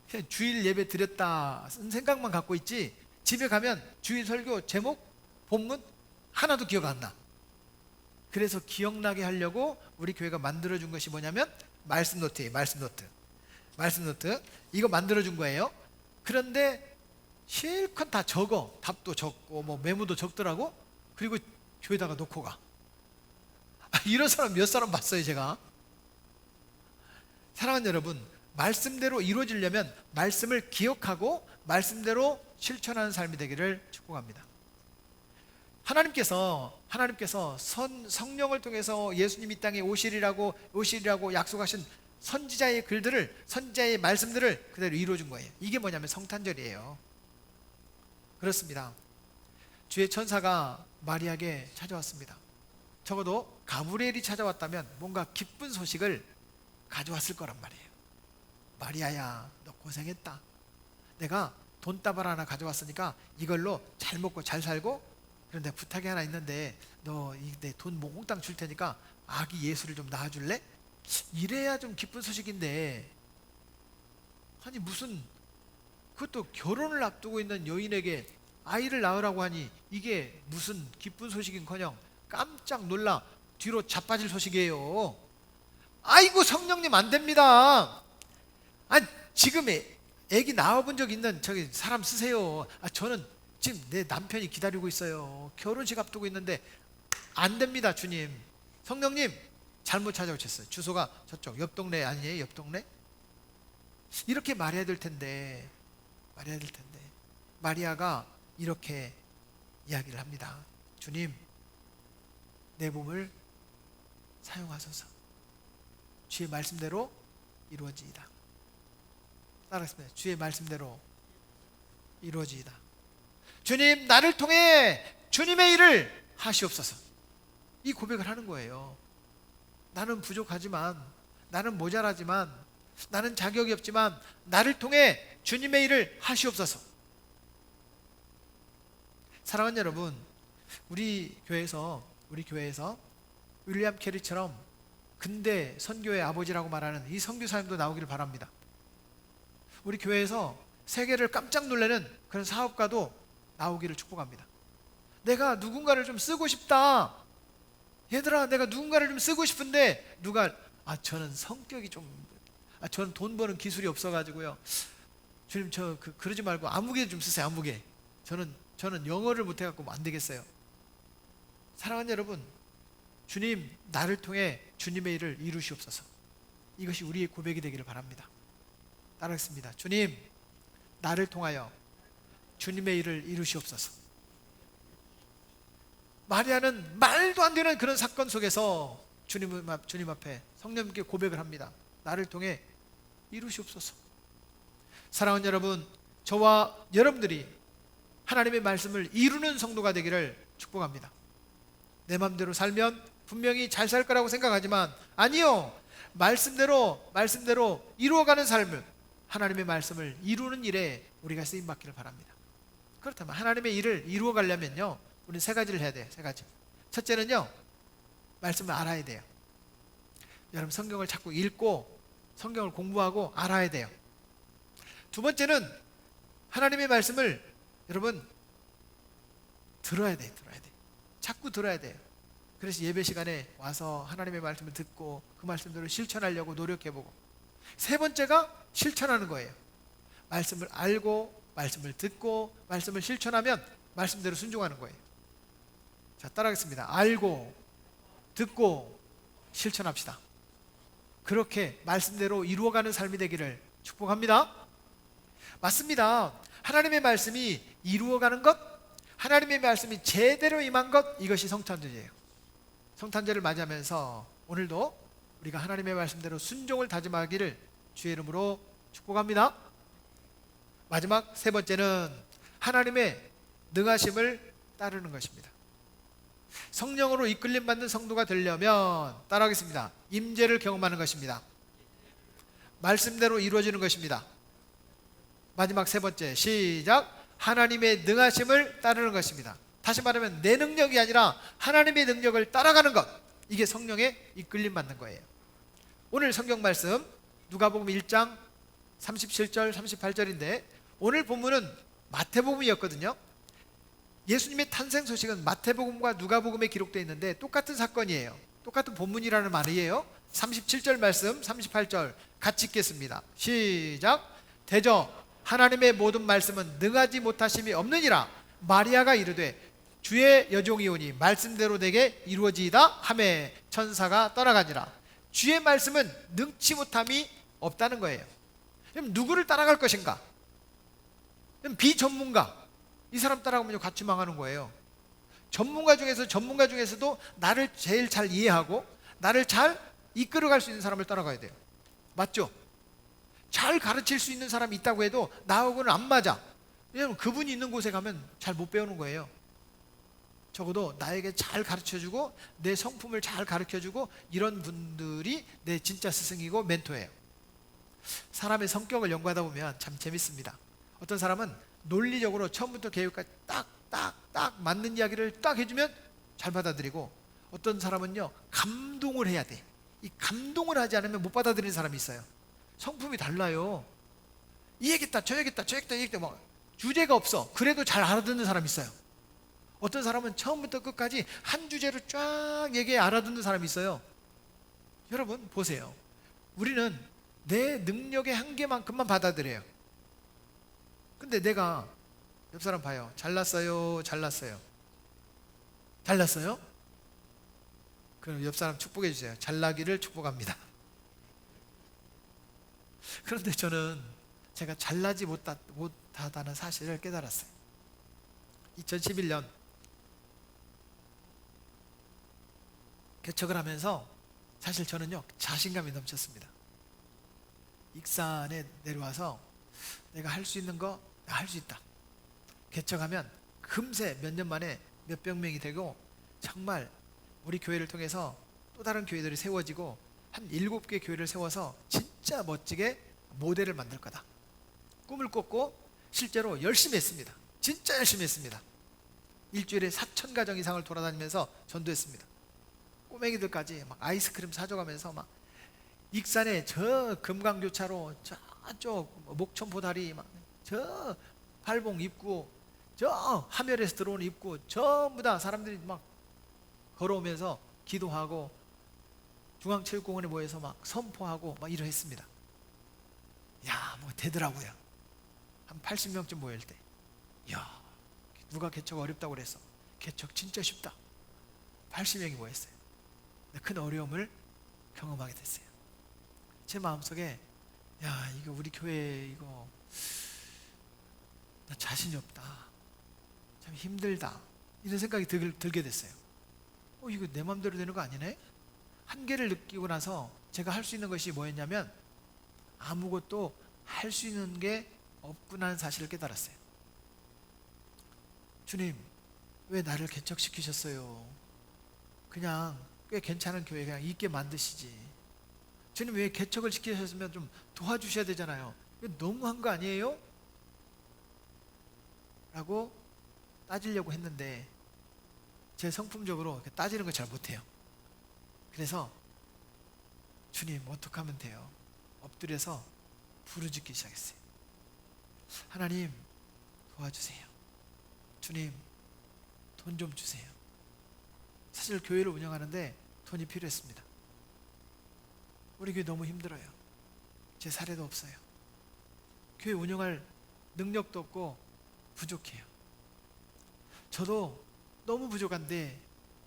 그냥 주일 예배 드렸다 생각만 갖고 있지 집에 가면 주일 설교 제목, 본문 하나도 기억 안 나. 그래서 기억나게 하려고 우리 교회가 만들어준 것이 뭐냐면 말씀 노트예요. 말씀 노트 이거 만들어준 거예요. 그런데 실컷 다 적어. 답도 적고 뭐 메모도 적더라고. 그리고 교회다가 놓고 가. 이런 사람 몇 사람 봤어요 제가. 사랑하는 여러분, 말씀대로 이루어지려면 말씀을 기억하고 말씀대로 실천하는 삶이 되기를 축복합니다. 하나님께서 성령을 통해서 예수님이 이 땅에 오시리라고 약속하신 선지자의 글들을, 선지자의 말씀들을 그대로 이루어준 거예요. 이게 뭐냐면 성탄절이에요. 그렇습니다. 주의 천사가 마리아에게 찾아왔습니다. 적어도 가브리엘이 찾아왔다면 뭔가 기쁜 소식을 가져왔을 거란 말이에요. 마리아야, 너 고생했다. 내가 돈다발 하나 가져왔으니까 이걸로 잘 먹고 잘 살고, 그런데 부탁이 하나 있는데 너 내 돈 몽땅 줄 테니까 아기 예수를 좀 낳아줄래? 이래야 좀 기쁜 소식인데, 아니 무슨, 그것도 결혼을 앞두고 있는 여인에게 아이를 낳으라고 하니 이게 무슨 기쁜 소식인커녕 깜짝 놀라 뒤로 자빠질 소식이에요. 아이고 성령님 안 됩니다. 아니 지금 애기 낳아본 적 있는 저기 사람 쓰세요. 저는 지금 내 남편이 기다리고 있어요. 결혼식 앞두고 있는데 안 됩니다 주님. 성령님 잘못 찾아오셨어요. 주소가 저쪽 옆 동네 아니에요? 옆 동네? 이렇게 말해야 될 텐데 마리아가 이렇게 이야기를 합니다. 주님, 내 몸을 사용하소서. 주의 말씀대로 이루어지이다. 따라하겠습니다. 주의 말씀대로 이루어지이다. 주님, 나를 통해 주님의 일을 하시옵소서. 이 고백을 하는 거예요. 나는 부족하지만, 나는 모자라지만, 나는 자격이 없지만 나를 통해 주님의 일을 하시옵소서. 사랑하는 여러분, 우리 교회에서 윌리엄 캐리처럼 근대 선교의 아버지라고 말하는 이 선교사님도 나오기를 바랍니다. 우리 교회에서 세계를 깜짝 놀라는 그런 사업가도 나오기를 축복합니다. 내가 누군가를 좀 쓰고 싶다. 얘들아, 내가 누군가를 좀 쓰고 싶은데 누가 저는 성격이 좀, 저는 돈 버는 기술이 없어가지고요. 주님 그러지 말고 아무개 좀 쓰세요. 아무개. 저는 영어를 못해갖고 안 되겠어요. 사랑하는 여러분, 주님, 나를 통해 주님의 일을 이루시옵소서. 이것이 우리의 고백이 되기를 바랍니다. 따라하겠습니다. 주님, 나를 통하여 주님의 일을 이루시옵소서. 마리아는 말도 안 되는 그런 사건 속에서 주님 앞에 성령님께 고백을 합니다. 나를 통해 이루시옵소서. 사랑하는 여러분, 저와 여러분들이 하나님의 말씀을 이루는 성도가 되기를 축복합니다. 내 마음대로 살면 분명히 잘 살 거라고 생각하지만 아니요, 말씀대로 이루어가는 삶을, 하나님의 말씀을 이루는 일에 우리가 쓰임받기를 바랍니다. 그렇다면 하나님의 일을 이루어가려면요, 우리는 세 가지를 해야 돼요. 세 가지. 첫째는요, 말씀을 알아야 돼요. 여러분, 성경을 자꾸 읽고 성경을 공부하고 알아야 돼요. 두 번째는 하나님의 말씀을 여러분 들어야 돼요. 자꾸 들어야 돼요. 그래서 예배 시간에 와서 하나님의 말씀을 듣고 그 말씀대로 실천하려고 노력해보고, 세 번째가 실천하는 거예요. 말씀을 알고 말씀을 듣고 말씀을 실천하면 말씀대로 순종하는 거예요. 자, 따라하겠습니다. 알고 듣고 실천합시다. 그렇게 말씀대로 이루어가는 삶이 되기를 축복합니다. 맞습니다. 하나님의 말씀이 이루어가는 것, 하나님의 말씀이 제대로 임한 것, 이것이 성탄절이에요. 성탄절을 맞이하면서 오늘도 우리가 하나님의 말씀대로 순종을 다짐하기를 주의 이름으로 축복합니다. 마지막 세 번째는 하나님의 능하심을 따르는 것입니다. 성령으로 이끌림 받는 성도가 되려면 따라하겠습니다. 임재를 경험하는 것입니다. 말씀대로 이루어지는 것입니다. 마지막 세 번째, 시작. 하나님의 능하심을 따르는 것입니다. 다시 말하면 내 능력이 아니라 하나님의 능력을 따라가는 것, 이게 성령의 이끌림 받는 거예요. 오늘 성경 말씀 누가복음 1장 37절 38절인데 오늘 본문은 마태복음이었거든요. 예수님의 탄생 소식은 마태복음과 누가복음에 기록되어 있는데 똑같은 사건이에요. 똑같은 본문이라는 말이에요. 37절 말씀 38절 같이 읽겠습니다. 시작. 대저 하나님의 모든 말씀은 능하지 못하심이 없느니라. 마리아가 이르되 주의 여종이오니 말씀대로 내게 이루어지이다 하매 천사가 떠나가니라. 주의 말씀은 능치 못함이 없다는 거예요. 그럼 누구를 따라갈 것인가? 그럼 비전문가, 이 사람 따라가면 같이 망하는 거예요. 전문가 중에서도 나를 제일 잘 이해하고 나를 잘 이끌어갈 수 있는 사람을 따라가야 돼요. 맞죠? 잘 가르칠 수 있는 사람이 있다고 해도 나하고는 안 맞아. 왜냐하면 그분이 있는 곳에 가면 잘 못 배우는 거예요. 적어도 나에게 잘 가르쳐주고 내 성품을 잘 가르쳐주고 이런 분들이 내 진짜 스승이고 멘토예요. 사람의 성격을 연구하다 보면 참 재밌습니다. 어떤 사람은 논리적으로 처음부터 계획까지 딱 맞는 이야기를 딱 해주면 잘 받아들이고, 어떤 사람은요 감동을 해야 돼. 이 감동을 하지 않으면 못 받아들이는 사람이 있어요. 성품이 달라요. 이 얘기했다 저 얘기했다 이 얘기했다 막 주제가 없어. 그래도 잘 알아듣는 사람이 있어요. 어떤 사람은 처음부터 끝까지 한 주제를 쫙 얘기해 알아듣는 사람이 있어요. 여러분 보세요. 우리는 내 능력의 한계만큼만 받아들여요. 근데 내가 옆 사람 봐요. 잘났어요? 그럼 옆 사람 축복해 주세요. 잘나기를 축복합니다. 그런데 저는 제가 잘나지 못하다는 사실을 깨달았어요. 2011년 개척을 하면서 사실 저는요 자신감이 넘쳤습니다. 익산에 내려와서 내가 할 수 있는 거 할 수 있다. 개척하면 금세 몇 년 만에 몇백 명이 되고 정말 우리 교회를 통해서 또 다른 교회들이 세워지고 한 7개 교회를 세워서 진짜 멋지게 모델을 만들 거다. 꿈을 꿨고 실제로 열심히 했습니다. 진짜 열심히 했습니다. 일주일에 4,000가정 이상을 돌아다니면서 전도했습니다. 꼬맹이들까지 막 아이스크림 사줘가면서 막 익산에 저 금강교차로 저쪽 목천포 다리 막 저 팔봉 입구 저 하멸에서 들어오는 입구 전부 다 사람들이 막 걸어오면서 기도하고 중앙체육공원에 모여서 막 선포하고 막 이러 했습니다. 야, 뭐 되더라고요. 한 80명쯤 모일 때. 야, 누가 개척 어렵다고 그랬어. 개척 진짜 쉽다. 80명이 모였어요. 큰 어려움을 경험하게 됐어요. 제 마음속에 야, 이거 우리 교회 이거 나 자신이 없다. 참 힘들다. 이런 생각이 들게 됐어요. 이거 내 마음대로 되는 거 아니네? 한계를 느끼고 나서 제가 할 수 있는 것이 뭐였냐면 아무것도 할 수 있는 게 없구나 하는 사실을 깨달았어요. 주님, 왜 나를 개척시키셨어요? 그냥 꽤 괜찮은 교회 그냥 있게 만드시지. 주님 왜 개척을 시키셨으면 좀 도와주셔야 되잖아요. 이거 너무한 거 아니에요? 라고 따지려고 했는데 제 성품적으로 따지는 거 잘 못해요. 그래서 주님 어떻게 하면 돼요? 엎드려서 부르짖기 시작했어요. 하나님 도와주세요. 주님 돈 좀 주세요. 사실 교회를 운영하는데 돈이 필요했습니다. 우리 교회 너무 힘들어요. 제 사례도 없어요. 교회 운영할 능력도 없고 부족해요. 저도 너무 부족한데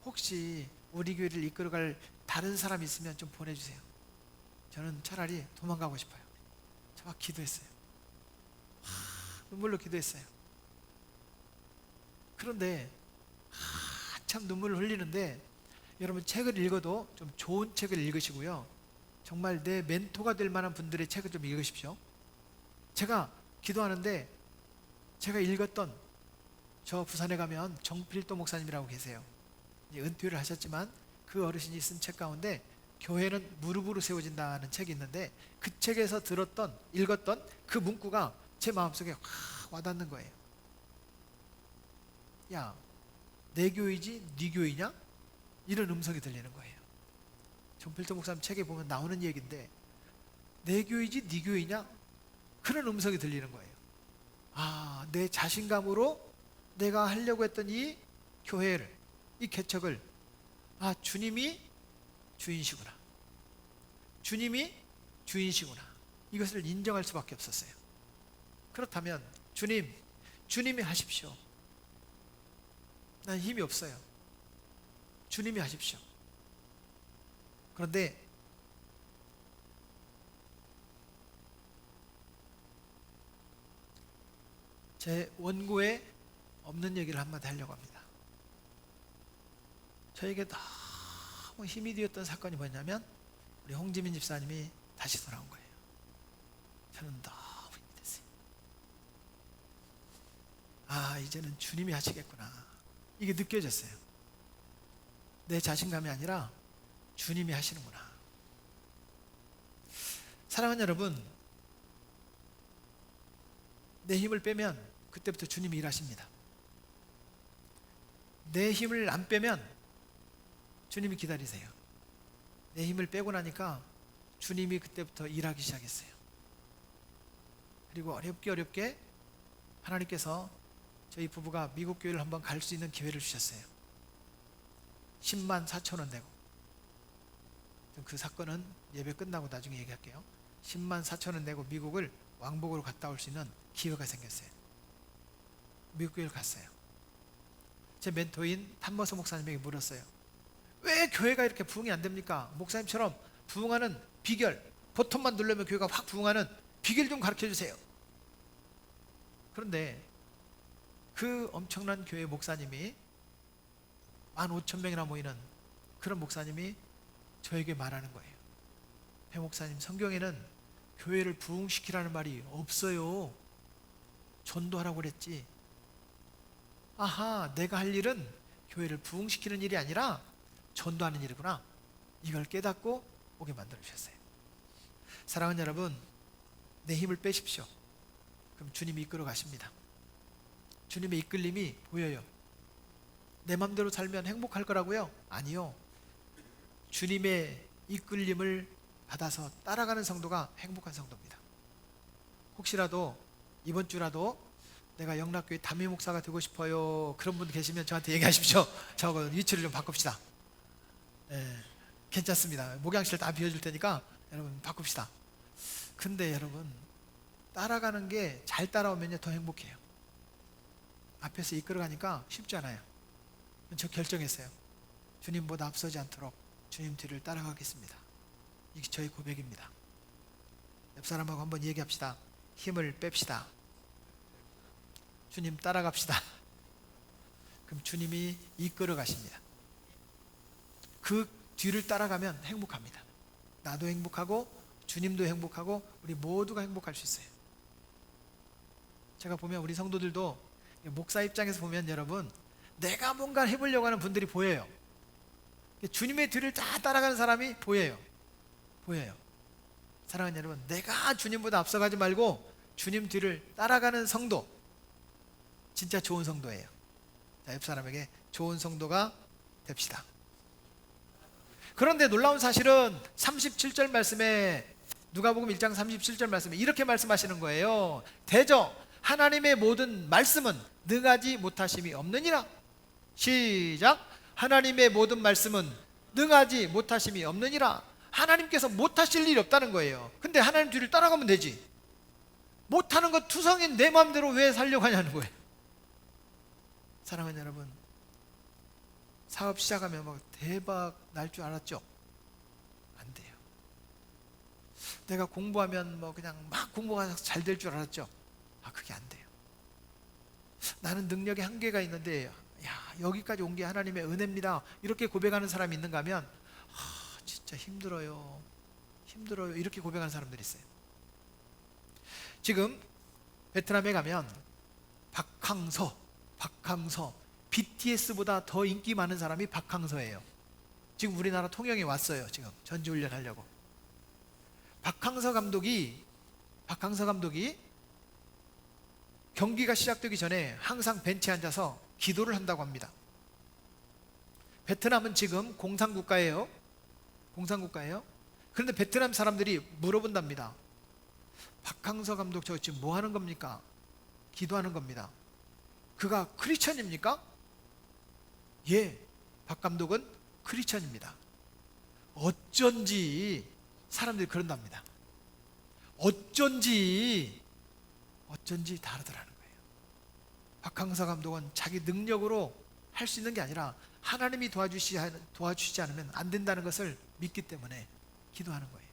혹시 우리 교회를 이끌어갈 다른 사람이 있으면 좀 보내주세요. 저는 차라리 도망가고 싶어요. 저 막 기도했어요. 눈물로 기도했어요. 그런데 참 눈물을 흘리는데 여러분 책을 읽어도 좀 좋은 책을 읽으시고요. 정말 내 멘토가 될 만한 분들의 책을 좀 읽으십시오. 제가 기도하는데 제가 읽었던 저 부산에 가면 정필도 목사님이라고 계세요. 은퇴를 하셨지만 그 어르신이 쓴 책 가운데 교회는 무릎으로 세워진다는 책이 있는데 그 책에서 읽었던 그 문구가 제 마음속에 확 와닿는 거예요. 야, 내 교회지 네 교회냐? 이런 음성이 들리는 거예요. 정필도 목사님 책에 보면 나오는 얘기인데 내 교회지 네 교회냐? 그런 음성이 들리는 거예요. 아, 내 자신감으로 내가 하려고 했던 이 교회를, 이 개척을 주님이 주인이시구나. 주님이 주인이시구나. 이것을 인정할 수밖에 없었어요. 그렇다면 주님이 하십시오. 난 힘이 없어요. 주님이 하십시오. 그런데 제 원고에 없는 얘기를 한마디 하려고 합니다. 저에게 너무 힘이 되었던 사건이 뭐냐면 우리 홍지민 집사님이 다시 돌아온 거예요. 저는 너무 힘이 됐어요. 아, 이제는 주님이 하시겠구나. 이게 느껴졌어요. 내 자신감이 아니라 주님이 하시는구나. 사랑하는 여러분, 내 힘을 빼면 그때부터 주님이 일하십니다. 내 힘을 안 빼면 주님이 기다리세요. 내 힘을 빼고 나니까 주님이 그때부터 일하기 시작했어요. 그리고 어렵게 하나님께서 저희 부부가 미국 교회를 한번 갈 수 있는 기회를 주셨어요. 10만 4천 원 내고. 그 사건은 예배 끝나고 나중에 얘기할게요. 10만 4천 원 내고 미국을 왕복으로 갔다 올 수 있는 기회가 생겼어요. 미국 교회를 갔어요. 제 멘토인 탐머스 목사님에게 물었어요. 왜 교회가 이렇게 부흥이 안 됩니까? 목사님처럼 부흥하는 비결, 버튼만 누르면 교회가 확 부흥하는 비결 좀 가르쳐 주세요. 그런데 그 엄청난 교회 목사님이 15,000명이나 모이는 그런 목사님이 저에게 말하는 거예요. 배 목사님, 성경에는 교회를 부흥시키라는 말이 없어요. 전도하라고 그랬지. 아하, 내가 할 일은 교회를 부흥시키는 일이 아니라 전도하는 일이구나. 이걸 깨닫고 오게 만들어 주셨어요. 사랑하는 여러분, 내 힘을 빼십시오. 그럼 주님이 이끌어 가십니다. 주님의 이끌림이 보여요. 내 맘대로 살면 행복할 거라고요? 아니요. 주님의 이끌림을 받아서 따라가는 성도가 행복한 성도입니다. 혹시라도 이번 주라도 내가 영락교회 담임 목사가 되고 싶어요, 그런 분 계시면 저한테 얘기하십시오. 저거 위치를 좀 바꿉시다. 괜찮습니다. 목양실 다 비워줄 테니까 여러분 바꿉시다. 근데 여러분, 따라가는 게 잘 따라오면요 더 행복해요. 앞에서 이끌어가니까 쉽지 않아요. 저 결정했어요. 주님보다 앞서지 않도록 주님 뒤를 따라가겠습니다. 이게 저희 고백입니다. 옆 사람하고 한번 얘기합시다. 힘을 뺍시다. 주님 따라갑시다. 그럼 주님이 이끌어 가십니다. 그 뒤를 따라가면 행복합니다. 나도 행복하고 주님도 행복하고 우리 모두가 행복할 수 있어요. 제가 보면 우리 성도들도 목사 입장에서 보면 여러분, 내가 뭔가 해보려고 하는 분들이 보여요. 주님의 뒤를 다 따라가는 사람이 보여요. 사랑하는 여러분, 내가 주님보다 앞서가지 말고 주님 뒤를 따라가는 성도, 진짜 좋은 성도예요. 자, 옆 사람에게 좋은 성도가 됩시다. 그런데 놀라운 사실은 37절 말씀에, 누가복음 1장 37절 말씀에 이렇게 말씀하시는 거예요. 대저 하나님의 모든 말씀은 능하지 못하심이 없느니라. 시작. 하나님의 모든 말씀은 능하지 못하심이 없느니라. 하나님께서 못하실 일이 없다는 거예요. 근데 하나님 뒤를 따라가면 되지. 못하는 것 투성인 내 마음대로 왜 살려고 하냐는 거예요. 사랑하는 여러분, 사업 시작하면 막 대박 날 줄 알았죠? 안 돼요. 내가 공부하면 뭐 그냥 막 공부가 잘 될 줄 알았죠? 그게 안 돼요. 나는 능력에 한계가 있는데, 야, 여기까지 온 게 하나님의 은혜입니다, 이렇게 고백하는 사람이 있는가 하면, 진짜 힘들어요 이렇게 고백하는 사람들이 있어요. 지금 베트남에 가면 박항서 BTS보다 더 인기 많은 사람이 박항서예요. 지금 우리나라 통영에 왔어요. 지금 전지훈련 하려고. 박항서 감독이 경기가 시작되기 전에 항상 벤치에 앉아서 기도를 한다고 합니다. 베트남은 지금 공산국가예요. 그런데 베트남 사람들이 물어본답니다. 박항서 감독 저 지금 뭐 하는 겁니까? 기도하는 겁니다. 그가 크리스천입니까? 예, 박 감독은 크리스천입니다. 어쩐지 사람들이 그런답니다. 어쩐지 어쩐지 다르더라는 거예요. 박항서 감독은 자기 능력으로 할 수 있는 게 아니라 하나님이 도와주시지 않으면 안 된다는 것을 믿기 때문에 기도하는 거예요.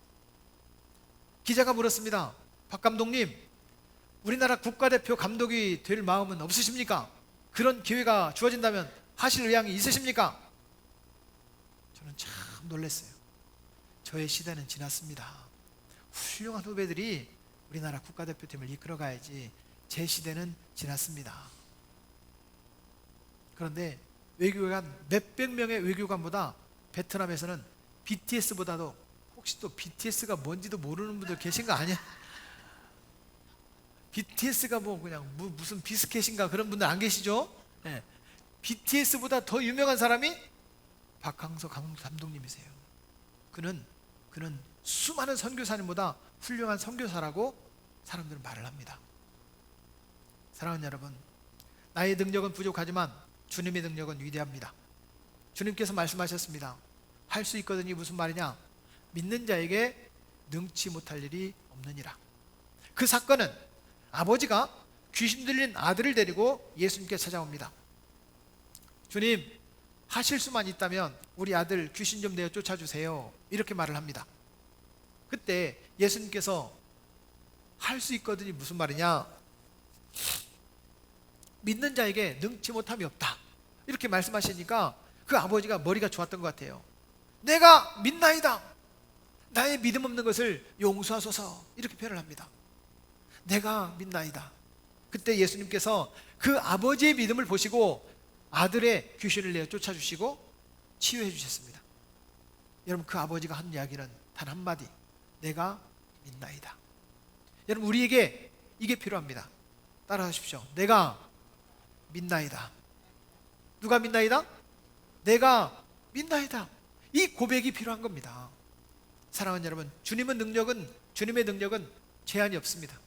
기자가 물었습니다. 박 감독님, 우리나라 국가대표 감독이 될 마음은 없으십니까? 그런 기회가 주어진다면 하실 의향이 있으십니까? 저는 참 놀랐어요. 저의 시대는 지났습니다. 훌륭한 후배들이 우리나라 국가대표팀을 이끌어가야지 제 시대는 지났습니다. 그런데 외교관 몇백 명의 외교관보다 베트남에서는 BTS보다도, 혹시 또 BTS가 뭔지도 모르는 분들 계신 거 아니야? BTS가 뭐 그냥 무슨 비스켓인가 그런 분들 안 계시죠? 네. BTS보다 더 유명한 사람이 박항서 감독님이세요. 그는 수많은 선교사님보다 훌륭한 선교사라고 사람들은 말을 합니다. 사랑하는 여러분, 나의 능력은 부족하지만 주님의 능력은 위대합니다. 주님께서 말씀하셨습니다. 할 수 있거든이 무슨 말이냐? 믿는 자에게 능치 못할 일이 없느니라. 그 사건은 아버지가 귀신 들린 아들을 데리고 예수님께 찾아옵니다. 주님, 하실 수만 있다면 우리 아들 귀신 좀 내어 쫓아주세요. 이렇게 말을 합니다. 그때 예수님께서 할 수 있거든이 무슨 말이냐? 믿는 자에게 능치 못함이 없다. 이렇게 말씀하시니까 그 아버지가 머리가 좋았던 것 같아요. 내가 믿나이다. 나의 믿음 없는 것을 용서하소서. 이렇게 표현을 합니다. 내가 믿나이다. 그때 예수님께서 그 아버지의 믿음을 보시고 아들의 귀신을 내어 쫓아주시고 치유해 주셨습니다. 여러분, 그 아버지가 한 이야기는 단 한마디, 내가 믿나이다. 여러분, 우리에게 이게 필요합니다. 따라하십시오. 내가 믿나이다. 누가 믿나이다? 내가 믿나이다. 이 고백이 필요한 겁니다. 사랑하는 여러분, 주님의 능력은 제한이 없습니다.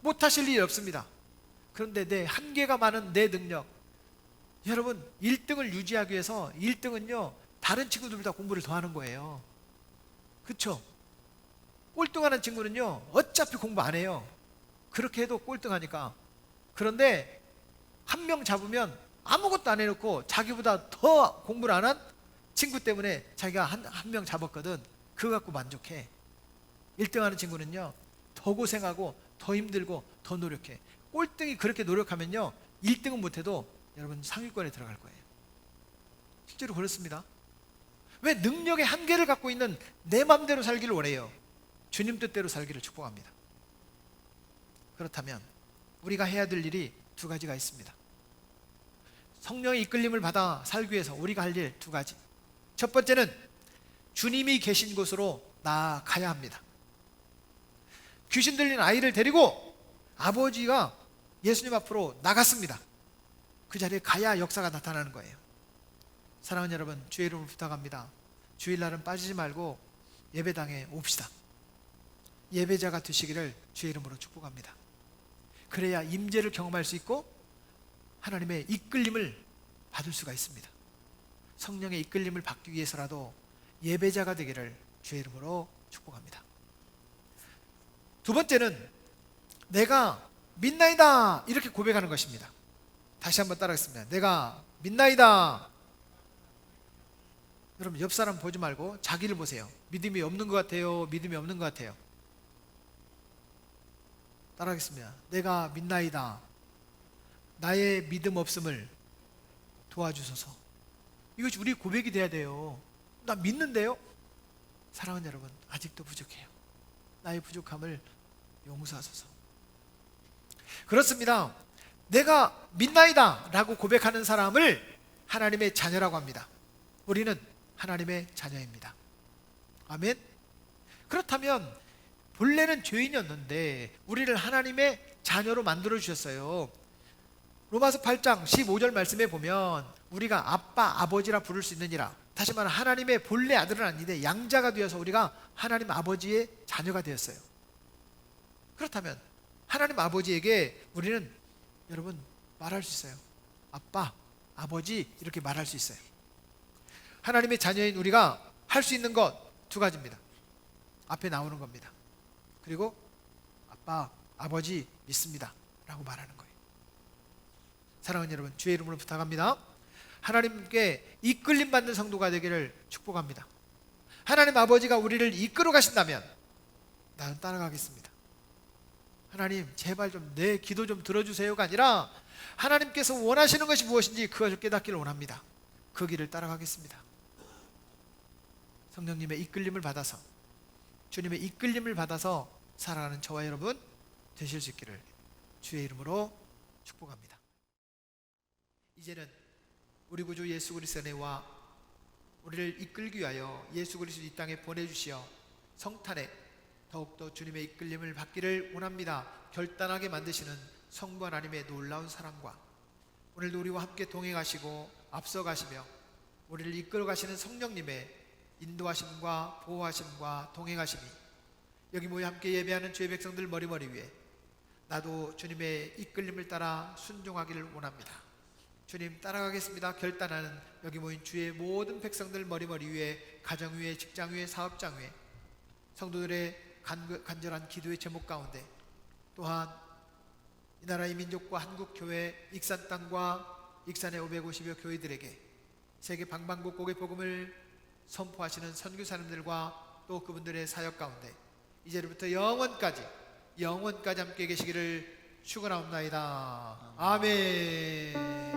못하실 일이 없습니다. 그런데 내 한계가 많은 내 능력, 여러분 1등을 유지하기 위해서 1등은요 다른 친구들보다 공부를 더 하는 거예요. 그렇죠? 꼴등하는 친구는요 어차피 공부 안 해요. 그렇게 해도 꼴등하니까. 그런데 한 명 잡으면 아무것도 안 해놓고 자기보다 더 공부를 안 한 친구 때문에 자기가 한 명 잡았거든. 그거 갖고 만족해. 1등하는 친구는요 더 고생하고 더 힘들고 더 노력해. 꼴등이 그렇게 노력하면요 1등은 못해도 여러분 상위권에 들어갈 거예요. 실제로 그렇습니다. 왜? 능력의 한계를 갖고 있는 내 맘대로 살기를 원해요. 주님 뜻대로 살기를 축복합니다. 그렇다면 우리가 해야 될 일이 두 가지가 있습니다. 성령의 이끌림을 받아 살기 위해서 우리가 할 일 두 가지. 첫 번째는 주님이 계신 곳으로 나아가야 합니다. 귀신 들린 아이를 데리고 아버지가 예수님 앞으로 나갔습니다. 그 자리에 가야 역사가 나타나는 거예요. 사랑하는 여러분, 주의 이름으로 부탁합니다. 주일날은 빠지지 말고 예배당에 옵시다. 예배자가 되시기를 주의 이름으로 축복합니다. 그래야 임재를 경험할 수 있고 하나님의 이끌림을 받을 수가 있습니다. 성령의 이끌림을 받기 위해서라도 예배자가 되기를 주의 이름으로 축복합니다. 두 번째는 내가 믿나이다 이렇게 고백하는 것입니다. 다시 한번 따라하겠습니다. 내가 믿나이다. 여러분 옆 사람 보지 말고 자기를 보세요. 믿음이 없는 것 같아요? 믿음이 없는 것 같아요? 따라하겠습니다. 내가 믿나이다. 나의 믿음 없음을 도와주소서. 이것이 우리 고백이 돼야 돼요. 나 믿는데요? 사랑하는 여러분, 아직도 부족해요. 나의 부족함을 용서하소서. 그렇습니다. 내가 믿나이다 라고 고백하는 사람을 하나님의 자녀라고 합니다. 우리는 하나님의 자녀입니다. 아멘. 그렇다면 본래는 죄인이었는데 우리를 하나님의 자녀로 만들어 주셨어요. 로마서 8장 15절 말씀에 보면 우리가 아빠 아버지라 부를 수 있느니라. 다시 말하면 하나님의 본래 아들은 아닌데 양자가 되어서 우리가 하나님 아버지의 자녀가 되었어요. 그렇다면 하나님 아버지에게 우리는 여러분 말할 수 있어요. 아빠, 아버지 이렇게 말할 수 있어요. 하나님의 자녀인 우리가 할 수 있는 것 두 가지입니다. 앞에 나오는 겁니다. 그리고 아빠, 아버지 믿습니다. 라고 말하는 거예요. 사랑하는 여러분, 주의 이름으로 부탁합니다. 하나님께 이끌림 받는 성도가 되기를 축복합니다. 하나님 아버지가 우리를 이끌어 가신다면 나는 따라가겠습니다. 하나님 제발 좀 내 기도 좀 들어주세요가 아니라 하나님께서 원하시는 것이 무엇인지 그것을 깨닫기를 원합니다. 그 길을 따라가겠습니다. 성령님의 이끌림을 받아서, 주님의 이끌림을 받아서 살아가는 저와 여러분 되실 수 있기를 주의 이름으로 축복합니다. 이제는 우리 구주 예수 그리스도의 은혜와 우리를 이끌기 위하여 예수 그리스도 이 땅에 보내주시어 성탄에 더욱더 주님의 이끌림을 받기를 원합니다. 결단하게 만드시는 성부 하나님의 놀라운 사랑과 오늘도 우리와 함께 동행하시고 앞서가시며 우리를 이끌어 가시는 성령님의 인도하심과 보호하심과 동행하심이 여기 모여 함께 예배하는 주의 백성들 머리머리 위에 나도 주님의 이끌림을 따라 순종하기를 원합니다. 주님 따라가겠습니다 결단하는 여기 모인 주의 모든 백성들 머리머리 위에 가정 위에 직장 위에 사업장 위에 성도들의 간절한 기도의 제목 가운데 또한 이 나라의 민족과 한국교회 익산 땅과 익산의 550여 교회들에게 세계 방방곡곡의 복음을 선포하시는 선교사님들과 또 그분들의 사역 가운데 이제부터 영원까지 함께 계시기를 축원하옵나이다. 아멘.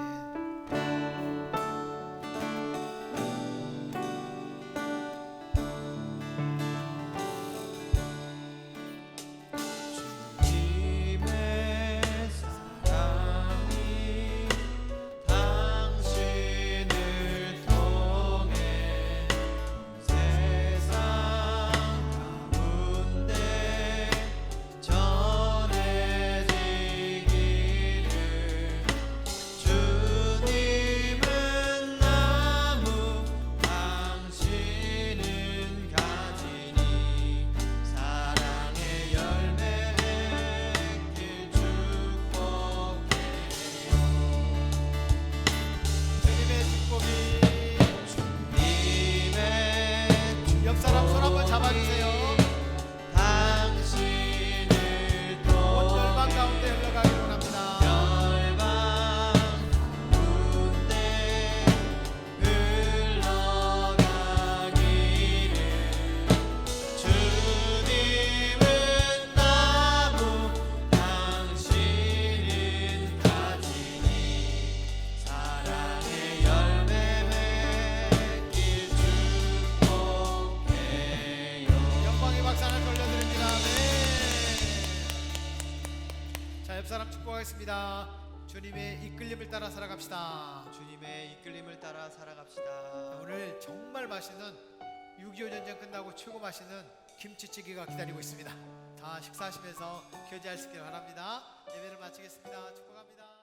옆사람 축복하겠습니다. 주님의 이끌림을 따라 살아갑시다. 주님의 이끌림을 따라 살아갑시다. 오늘 정말 맛있는 6.25 전쟁 끝나고 최고 맛있는 김치찌개가 기다리고 있습니다. 다 식사하시면서 교제할 수 있기를 바랍니다. 예배를 마치겠습니다. 축복합니다.